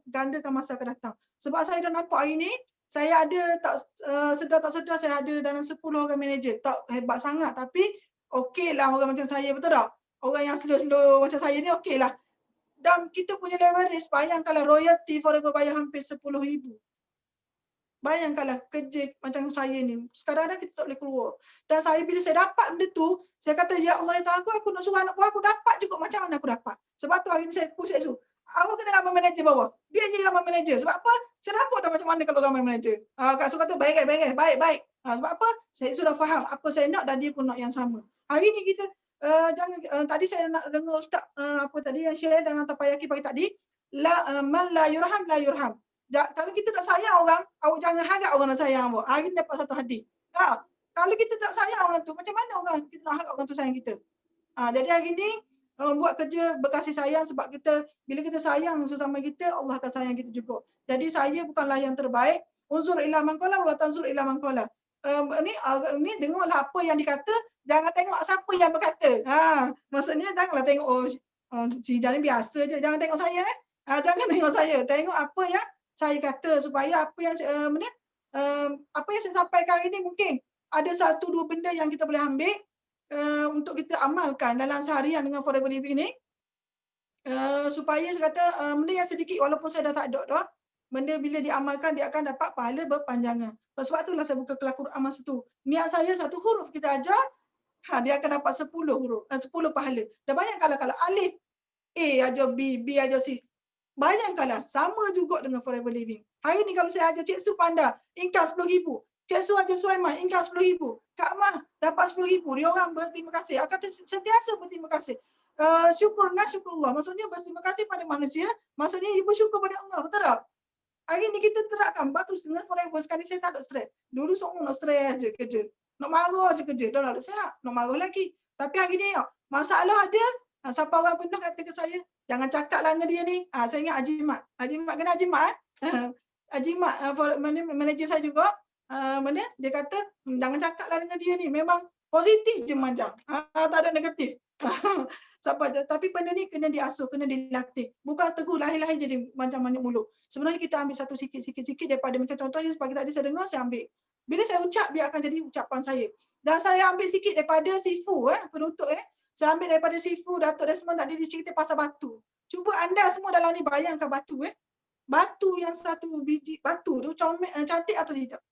gandakan masa akan datang. Sebab saya dah nampak hari ini saya ada sedar tak sedar saya ada dalam 10 orang manager. Tak hebat sangat tapi okeylah orang macam saya, betul tak? Orang yang slow-slow macam saya ni okeylah. Dan kita punya leverage, bayangkanlah royalty forever bayar hampir 10,000. Bayangkanlah kerja macam saya ni. Kadang-kadang kita tak boleh keluar. Dan saya bila saya dapat benda tu, saya kata, ya Allah, ya Tuhan aku nak suruh anak buah aku dapat juga macam mana aku dapat. Sebab tu hari ni saya push saya suruh. Aku kena ramai manager bawah. Dia je ramai manager. Sebab apa? Saya nampak dah macam mana kalau ramai manager. Kak Su kata, baik. Sebab apa? Saya sudah faham apa saya nak dan dia pun nak yang sama. Hari ni kita, tadi saya nak dengar Ustaz apa tadi yang share dalam Tapayaki pagi tadi. Man la yurham la yurham. Kalau kita tak sayang orang, awak jangan harap orang nak sayang awak. Hari ni dapat satu hadis. Kalau kita tak sayang orang tu, macam mana orang kita nak harap orang tu sayang kita? Jadi hari ni buat kerja berkasih sayang sebab kita bila kita sayang sesama kita, Allah akan sayang kita juga. Jadi saya bukanlah yang terbaik. Unzur ila man qala wa la tanzur ila man qala. Ni dengarlah apa yang dikata, jangan tengok siapa yang berkata. Maksudnya janganlah tengok si Dani biasa je, jangan tengok saya jangan tengok saya, tengok apa yang saya kata supaya apa yang apa yang saya sampaikan hari ini mungkin ada satu dua benda yang kita boleh ambil untuk kita amalkan dalam seharian dengan Forever Living ni. Supaya saya kata benda yang sedikit walaupun saya dah tak ada dah, benda bila diamalkan dia akan dapat pahala berpanjangan. Sebab itulah saya buka kelas Quran masa tu. Niat saya satu huruf kita ajar, dia akan dapat 10 huruf, 10 pahala. Dan bayangkanlah kalau alif A ajar B, B ajar C. Bayangkanlah, sama juga dengan Forever Living. Hari ni kalau saya ajar Cik Su Panda, income 10,000. Cik Su ajar Suaiman, income 10,000. Kak Mah dapat 10,000. Dia orang berterima kasih. Akan sentiasa berterima kasih. Syukurna syukurullah. Maksudnya berterima kasih pada manusia. Maksudnya dia bersyukur pada Allah. Betul tak? Hari ni kita terapkan batu dengan Forever. Sekali saya tak ada stres. Dulu semua nak stres je kerja. Nak marah je kerja. Dah tak sihat. Nak marah lagi. Tapi hari ni masalah ada. Siapa orang pernah kata ke saya, jangan cakap lah dengan dia ni. Saya ingat Haji Mat. Haji Mat kena Haji Mat. Haji Mat, manager saya juga. Dia kata, jangan cakap lah dengan dia ni. Memang positif je macam. Tak ada negatif. Tapi benda ni kena diasuh, kena dilatih. Bukan teguh lahir-lahir jadi macam banyak mulut. Sebenarnya kita ambil satu sikit-sikit daripada macam contohnya sepagi tadi saya dengar, saya ambil. Bila saya ucap, dia akan jadi ucapan saya. Dan saya ambil sikit daripada Sifu, penutup. Saya ambil daripada Sifu, Datuk Desmond tadi dia cerita pasal batu. Cuba anda semua dalam ni bayangkan batu. Batu yang satu biji, batu tu cantik atau tidak?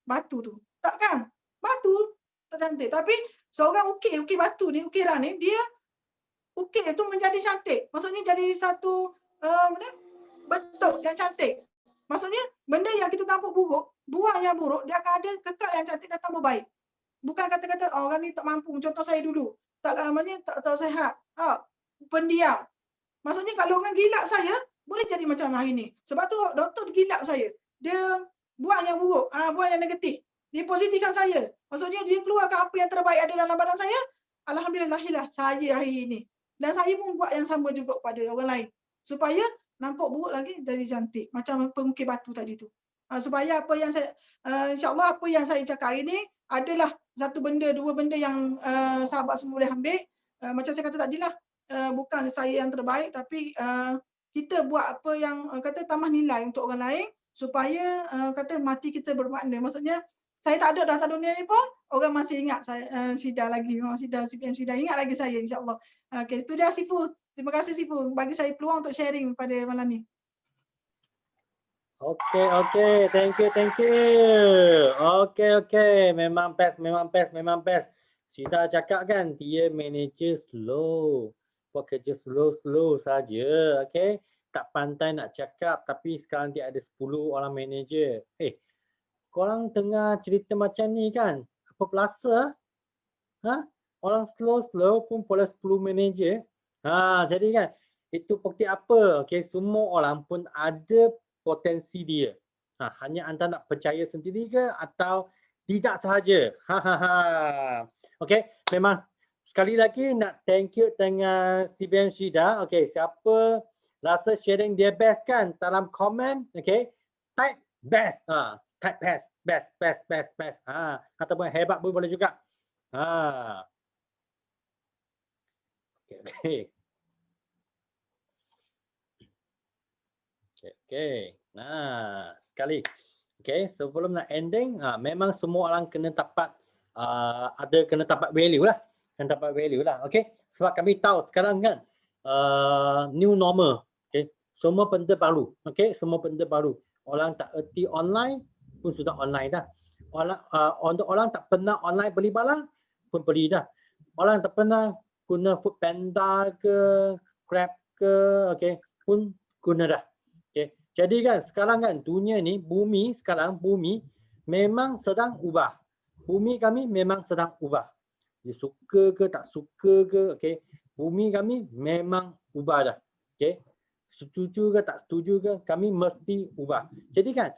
Batu tu. Tak kan? Batu tak cantik. Tapi seorang ukir batu ni, ukiran ni, dia ukir tu menjadi cantik. Maksudnya jadi satu bentuk yang cantik. Maksudnya benda yang kita nampak buruk, buang yang buruk, dia akan ada kekal yang cantik dan tambah baik. Bukan kata-kata orang ni tak mampu. Contoh saya dulu. Tak sehat. Pendiam. Maksudnya kalau orang gilap saya, boleh jadi macam hari ni. Sebab tu doktor gilap saya. Dia buang yang buruk, buang yang negatif. Dia positifkan saya. Maksudnya dia keluarkan apa yang terbaik ada dalam badan saya. Alhamdulillah saya hari ini. Dan saya pun buat yang sama juga pada orang lain. Supaya nampak buruk lagi jadi cantik. Macam pengukir batu tadi tu. Supaya apa yang saya, insyaAllah apa yang saya cakap hari ini adalah satu benda, dua benda yang sahabat semua boleh ambil. Macam saya kata tadilah, bukan saya yang terbaik tapi kita buat apa yang kata tambah nilai untuk orang lain supaya kata mati kita bermakna. Maksudnya saya tak ada dah atas dunia ni pun orang masih ingat saya, Syida lagi, CPM Syida ingat lagi saya insyaAllah. Okey, itu dia Sifu. Terima kasih Sifu bagi saya peluang untuk sharing pada malam ni. Okay. Thank you. Okay. Memang best. Syida cakap kan, dia manager slow. Buat kerja slow saja. Okay. Tak pandai nak cakap tapi sekarang dia ada 10 orang manager. Korang dengar cerita macam ni kan? Apa pelasa? Orang slow pun boleh 10 manager. Jadi kan, itu bukti apa? Okay, semua orang pun ada potensi dia. Hanya anda nak percaya sendiri ke atau tidak sahaja? Okay, memang sekali lagi nak thank you dengan CBM Syida. Okay, siapa rasa sharing dia best kan? Dalam komen, okay, type best. Type best. Ataupun hebat pun boleh juga. Okay. Okay. Nah, sekali. Okay, sebelum nak ending, memang semua orang kena dapat kena dapat value lah. Kena dapat value lah. Okay. Sebab kami tahu sekarang kan new normal. Okay. Semua benda baru. Okay. Semua benda baru. Orang tak erti online pun sudah online dah. Untuk orang tak pernah online beli barang pun beli dah. Orang tak pernah guna Food Panda ke, Grab ke, okay, pun guna dah. Okay. Jadi kan sekarang kan dunia ni, bumi memang sedang ubah. Bumi kami memang sedang ubah. Dia suka ke tak suka ke, okay, bumi kami memang ubah dah. Okay. Setuju ke tak setuju ke, kami mesti ubah. Jadi kan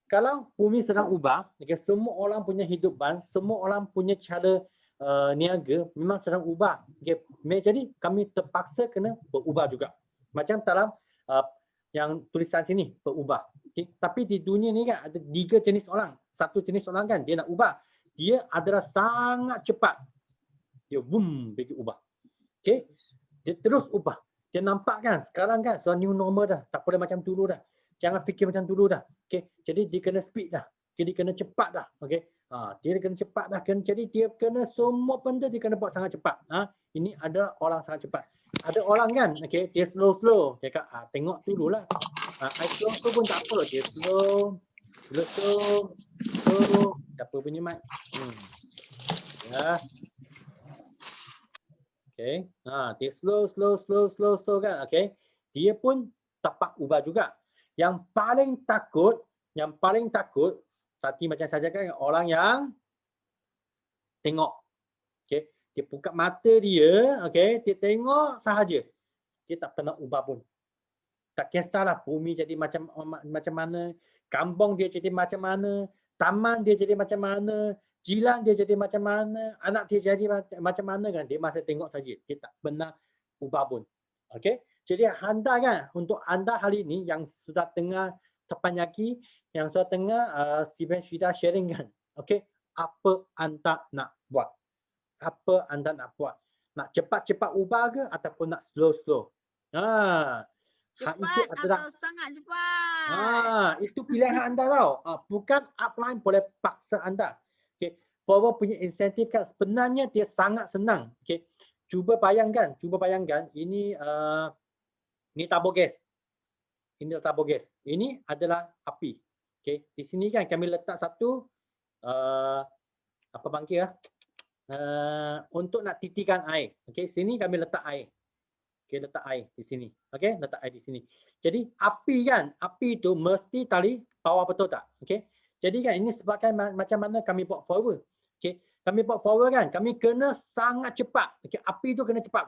kalau bumi sedang ubah, okay, semua orang punya hidupan, semua orang punya cara niaga memang sedang ubah. Okay. Jadi kami terpaksa kena berubah juga. Macam dalam yang tulisan sini, berubah. Okay. Tapi di dunia ni kan ada 3 jenis orang. Satu jenis orang kan dia nak ubah. Dia adalah sangat cepat. Dia boom, pergi ubah. Okay. Dia terus ubah. Dia nampak kan sekarang kan sudah new normal dah. Tak boleh macam dulu dah. Jangan fikir macam dulu dah. Okay. Jadi dia kena speed dah. Jadi kena cepat dah. Okay. Dia kena cepat dah. Jadi dia kena semua benda dia kena buat sangat cepat. Ini adalah orang sangat cepat. Ada orang kan, okay, dia slow. Dia kata, tengok dululah. Slow pun tak apa. Dia slow. Siapa punya mic? Ya. Okay. Dia slow kan. Okay. Dia pun dapat ubah juga. Yang paling takut tadi macam saja kan orang yang tengok. Okay. Dia buka mata dia, okay, dia tengok sahaja. Dia tak pernah ubah pun. Tak kisahlah bumi jadi macam mana, kampung dia jadi macam mana, taman dia jadi macam mana, jiran dia jadi macam mana, anak dia jadi macam mana kan, dia masih tengok saja. Dia tak pernah ubah pun. Okey. Jadi anda kan, untuk anda hari ini yang sudah tengah terpanyaki, yang sudah tengah sudah sharing kan. Okey, apa anda nak buat? Apa anda nak buat? Nak cepat-cepat ubah ke ataupun nak slow-slow? Cepat atau sangat cepat. Itu pilihan anda tau. Bukan upline boleh paksa anda. Okay. Forward punya insentif kan sebenarnya dia sangat senang. Okay. Cuba bayangkan ini tabung gas. Ini tabung gas. Ini adalah api. Okay. Di sini kan kami letak satu apa panggil untuk nak titikkan air. Okay. Sini kami letak air. Okay, letak air di sini. Okay, letak air di sini. Jadi api itu mesti tali bawah, betul tak? Okay. Jadi kan ini sebagai macam mana kami buat forward. Okay, kami buat forward kan, kami kena sangat cepat. Okay, api itu kena cepat.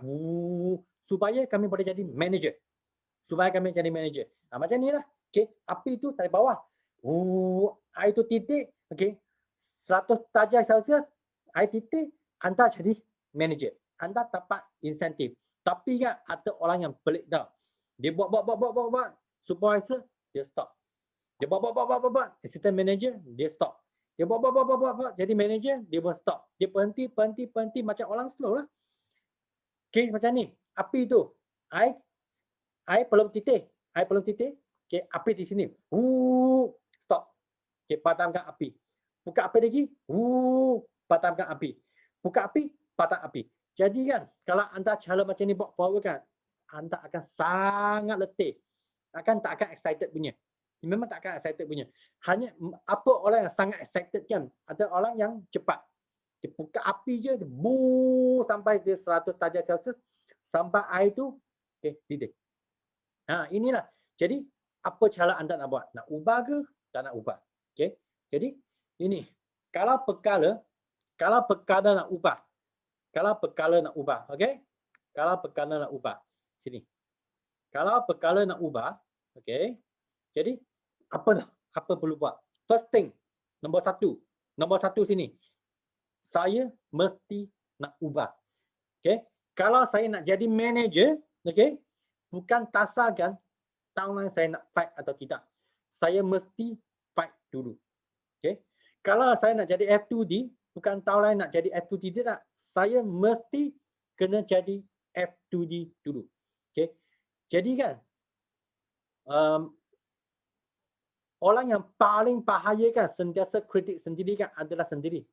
Supaya kami boleh jadi manager. Macam ni lah. Okay, api itu tali bawah. Air itu titik. Okay, 100 darjah Celsius, air titik, anda jadi manager. Anda dapat insentif. Tapi kan ada orang yang pelik tau. Dia buat. Supervisor, dia stop. Dia buat. Assistant manager, dia stop. Dia buat. Jadi manager, dia pun stop. Dia berhenti. Macam orang slow lah. Okay, macam ni. Api tu. Air belum titik. Okay, api di sini. Stop. Okay, padamkan api. Buka api lagi. Padamkan api. Buka api, padam api. Jadi kan, kalau anda cara macam ni buat forward kan, anda akan sangat letih. Tak akan excited punya. Memang tak akan excited punya. Hanya apa orang yang sangat excited kan, ada orang yang cepat. Dia buka api je, dia sampai dia 100 darjah Celsius, sampai air tu, titik. Inilah. Jadi, apa cara anda nak buat? Nak ubah ke? Tak nak ubah. Okay. Jadi, ini. Kalau perkara nak ubah, okey? Kalau perkara nak ubah, sini. Kalau perkara nak ubah, okey? Jadi apa perlu buat? First thing, nombor satu sini. Saya mesti nak ubah. Okey? Kalau saya nak jadi manager, okey? Bukan tasarkan tahun saya nak fight atau tidak. Saya mesti fight dulu. Okey? Kalau saya nak jadi F2D, bukan tahu lain nak jadi F2D tidak. Saya mesti kena jadi F2D dulu. Okay. Jadi kan, orang yang paling bahaya kan sentiasa kritik sendiri kan adalah sendiri.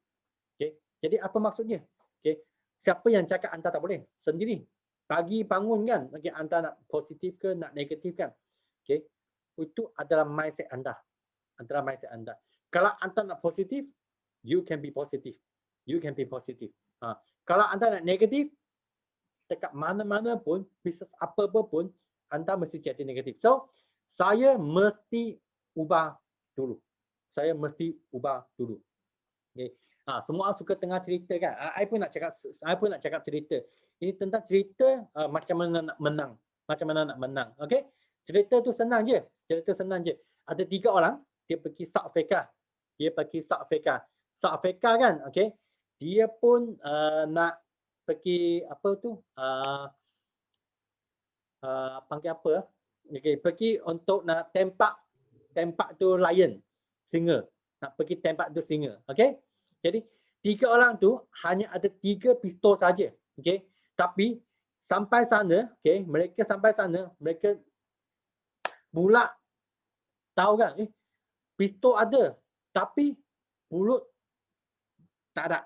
Okay. Jadi apa maksudnya? Okay. Siapa yang cakap anda tak boleh? Sendiri. Pagi bangun kan, okay, anda nak positif ke, nak negatif kan? Okay. Itu adalah mindset anda. Adalah mindset anda. Kalau anda nak positif, you can be positive. You can be positive. Kalau anda nak negatif, dekat mana-mana pun, bisnes apa-apa pun, anda mesti jadi negatif. So, saya mesti ubah dulu. Saya mesti ubah dulu. Okay. Semua suka tengah cerita kan. Saya pun nak cakap cerita. Ini tentang cerita macam mana nak menang. Macam mana nak menang. Okay. Cerita tu senang je. Cerita senang je. Ada 3 orang, dia pergi South Africa. Dia pergi South Africa. South Africa kan, okay. Dia pun nak pergi apa tu? Panggil apa? Okay, pergi untuk nak tempat tu lion, singa. Nak pergi tempat tu singa. Okay. Jadi 3 orang tu hanya ada 3 pistol saja. Okay. Tapi sampai sana, okay, mereka sampai sana, mereka pula tahu kan, pistol ada, tapi pulut tak ada.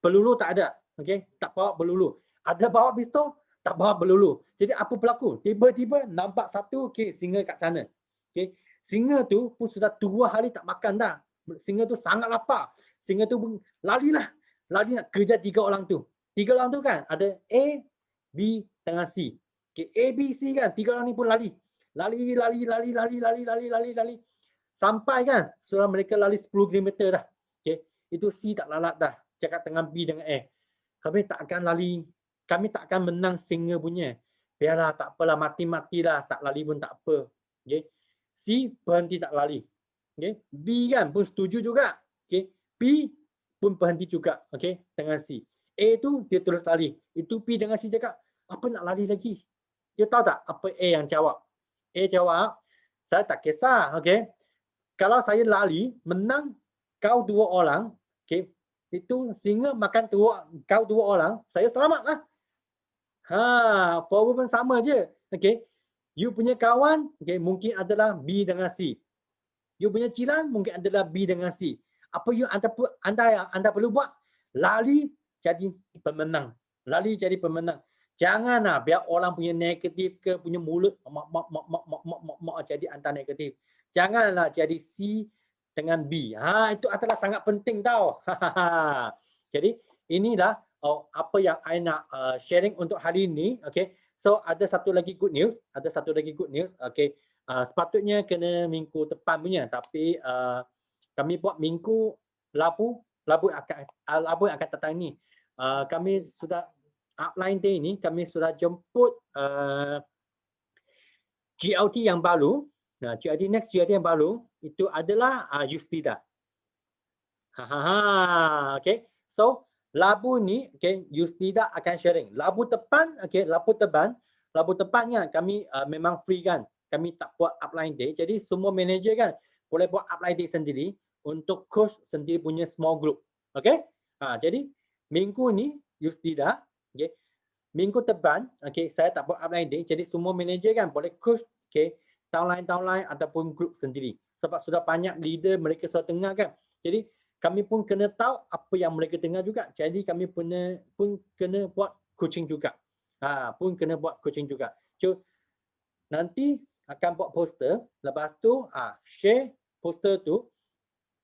Peluru tak ada. Okay. Tak bawa peluru. Ada bawa pistol, tak bawa peluru. Jadi apa berlaku? Tiba-tiba nampak satu, okay, singa kat sana. Okay. Singa tu pun sudah 2 hari tak makan dah. Singa tu sangat lapar. Singa tu larilah. Lari nak kejar 3 orang tu. 3 orang tu kan ada A, B dengan C. Okay. A, B, C kan. 3 orang ni pun lari. Lari. Sampai kan, setelah mereka lari 10 km dah. Okay. Itu C tak lalat dah. Cakap dengan B dengan A. Kami tak akan lari. Kami tak akan menang singa punya. Biarlah, tak apalah, mati-matilah. Tak lari pun tak apa. Okay. C berhenti tak lari. Okay. B kan pun setuju juga. Okay. B pun berhenti juga. Okay. Dengan C. A tu dia terus lari. Itu P dengan C cakap, apa nak lari lagi? Dia tahu tak apa A yang jawab? A jawab, saya tak kisah. Okay. Kalau saya lari, menang kau 2 orang. Okay. Itu singa makan kau 2 orang. Saya selamat lah. Problem sama je. Okay. You punya kawan, okay, mungkin adalah B dengan C. You punya jiran mungkin adalah B dengan C. Apa yang anda perlu buat? Lari jadi pemenang. Lari jadi pemenang. Janganlah biar orang punya negatif ke, punya mulut jadi anda negatif. Janganlah jadi C dengan B. Itu adalah sangat penting tau. Jadi inilah apa yang I nak sharing untuk hari ini. Okay. So ada satu lagi good news. Okay. Sepatutnya kena minggu depan punya, tapi kami buat minggu Rabu yang akan datang ni. Kami sudah upline day ni, kami sudah jemput GLT yang baru. GLT yang baru itu adalah Yustida. Okay. So Rabu ni, okay, Yustida akan sharing. Rabu depan, okay, Rabu depannya kami memang free kan. Kami tak buat upline day. Jadi semua manager kan boleh buat upline day sendiri untuk coach sendiri punya small group. Okay. Jadi minggu ni Yustida, okay. Minggu depan, okay, saya tak buat upline day. Jadi semua manager kan boleh coach, okay, downline ataupun group sendiri. Sebab sudah banyak leader mereka sudah dengar kan. Jadi kami pun kena tahu apa yang mereka dengar juga. Jadi kami pun kena buat coaching juga. Pun kena buat coaching juga. So nanti akan buat poster. Lepas tu share poster tu.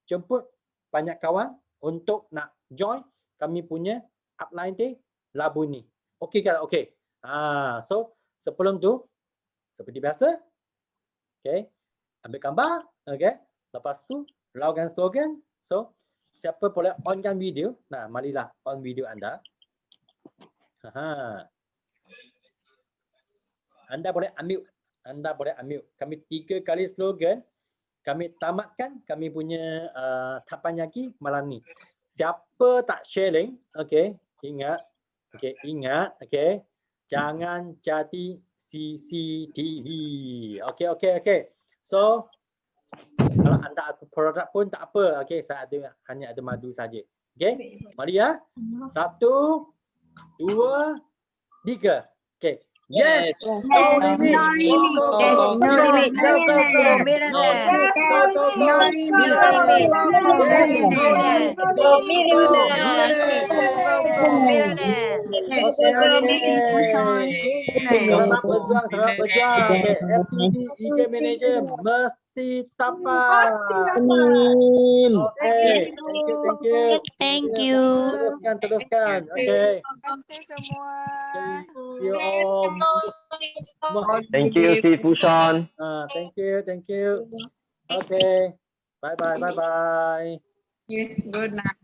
Jemput banyak kawan untuk nak join kami punya upline day Rabu ni. Okey kan? Okey. So sebelum tu seperti biasa. Okay. Ambil gambar. Okay. Lepas tu slogan. So siapa boleh onkan video? Nah, marilah on video anda. Anda boleh unmute. Kami 3 kali slogan. Kami tamatkan kami punya Tapanyaki malam ni. Siapa tak sharing, okay, ingat, okay, jangan jadi CCTV. Okay. So kalau anda ada produk pun tak apa. Okay, saya hanya ada madu saja. Okay, mari ya. 1, 2, Dika. Okay. Yes. Yes. No limit. No limit. Yes, no limit. Go, go, go. Millionaire. No limit. No limit. Millionaire. Millionaire. Go, go, go. Millionaire. Selamat berjuang. Okay. FTD e-game manager mesti tapak. Okay. Thank you. Thank you. Teruskan. Okay. Terima kasih semua. See you all. Thank you, Si Fusan. Thank you. Okay. Bye bye. Good night.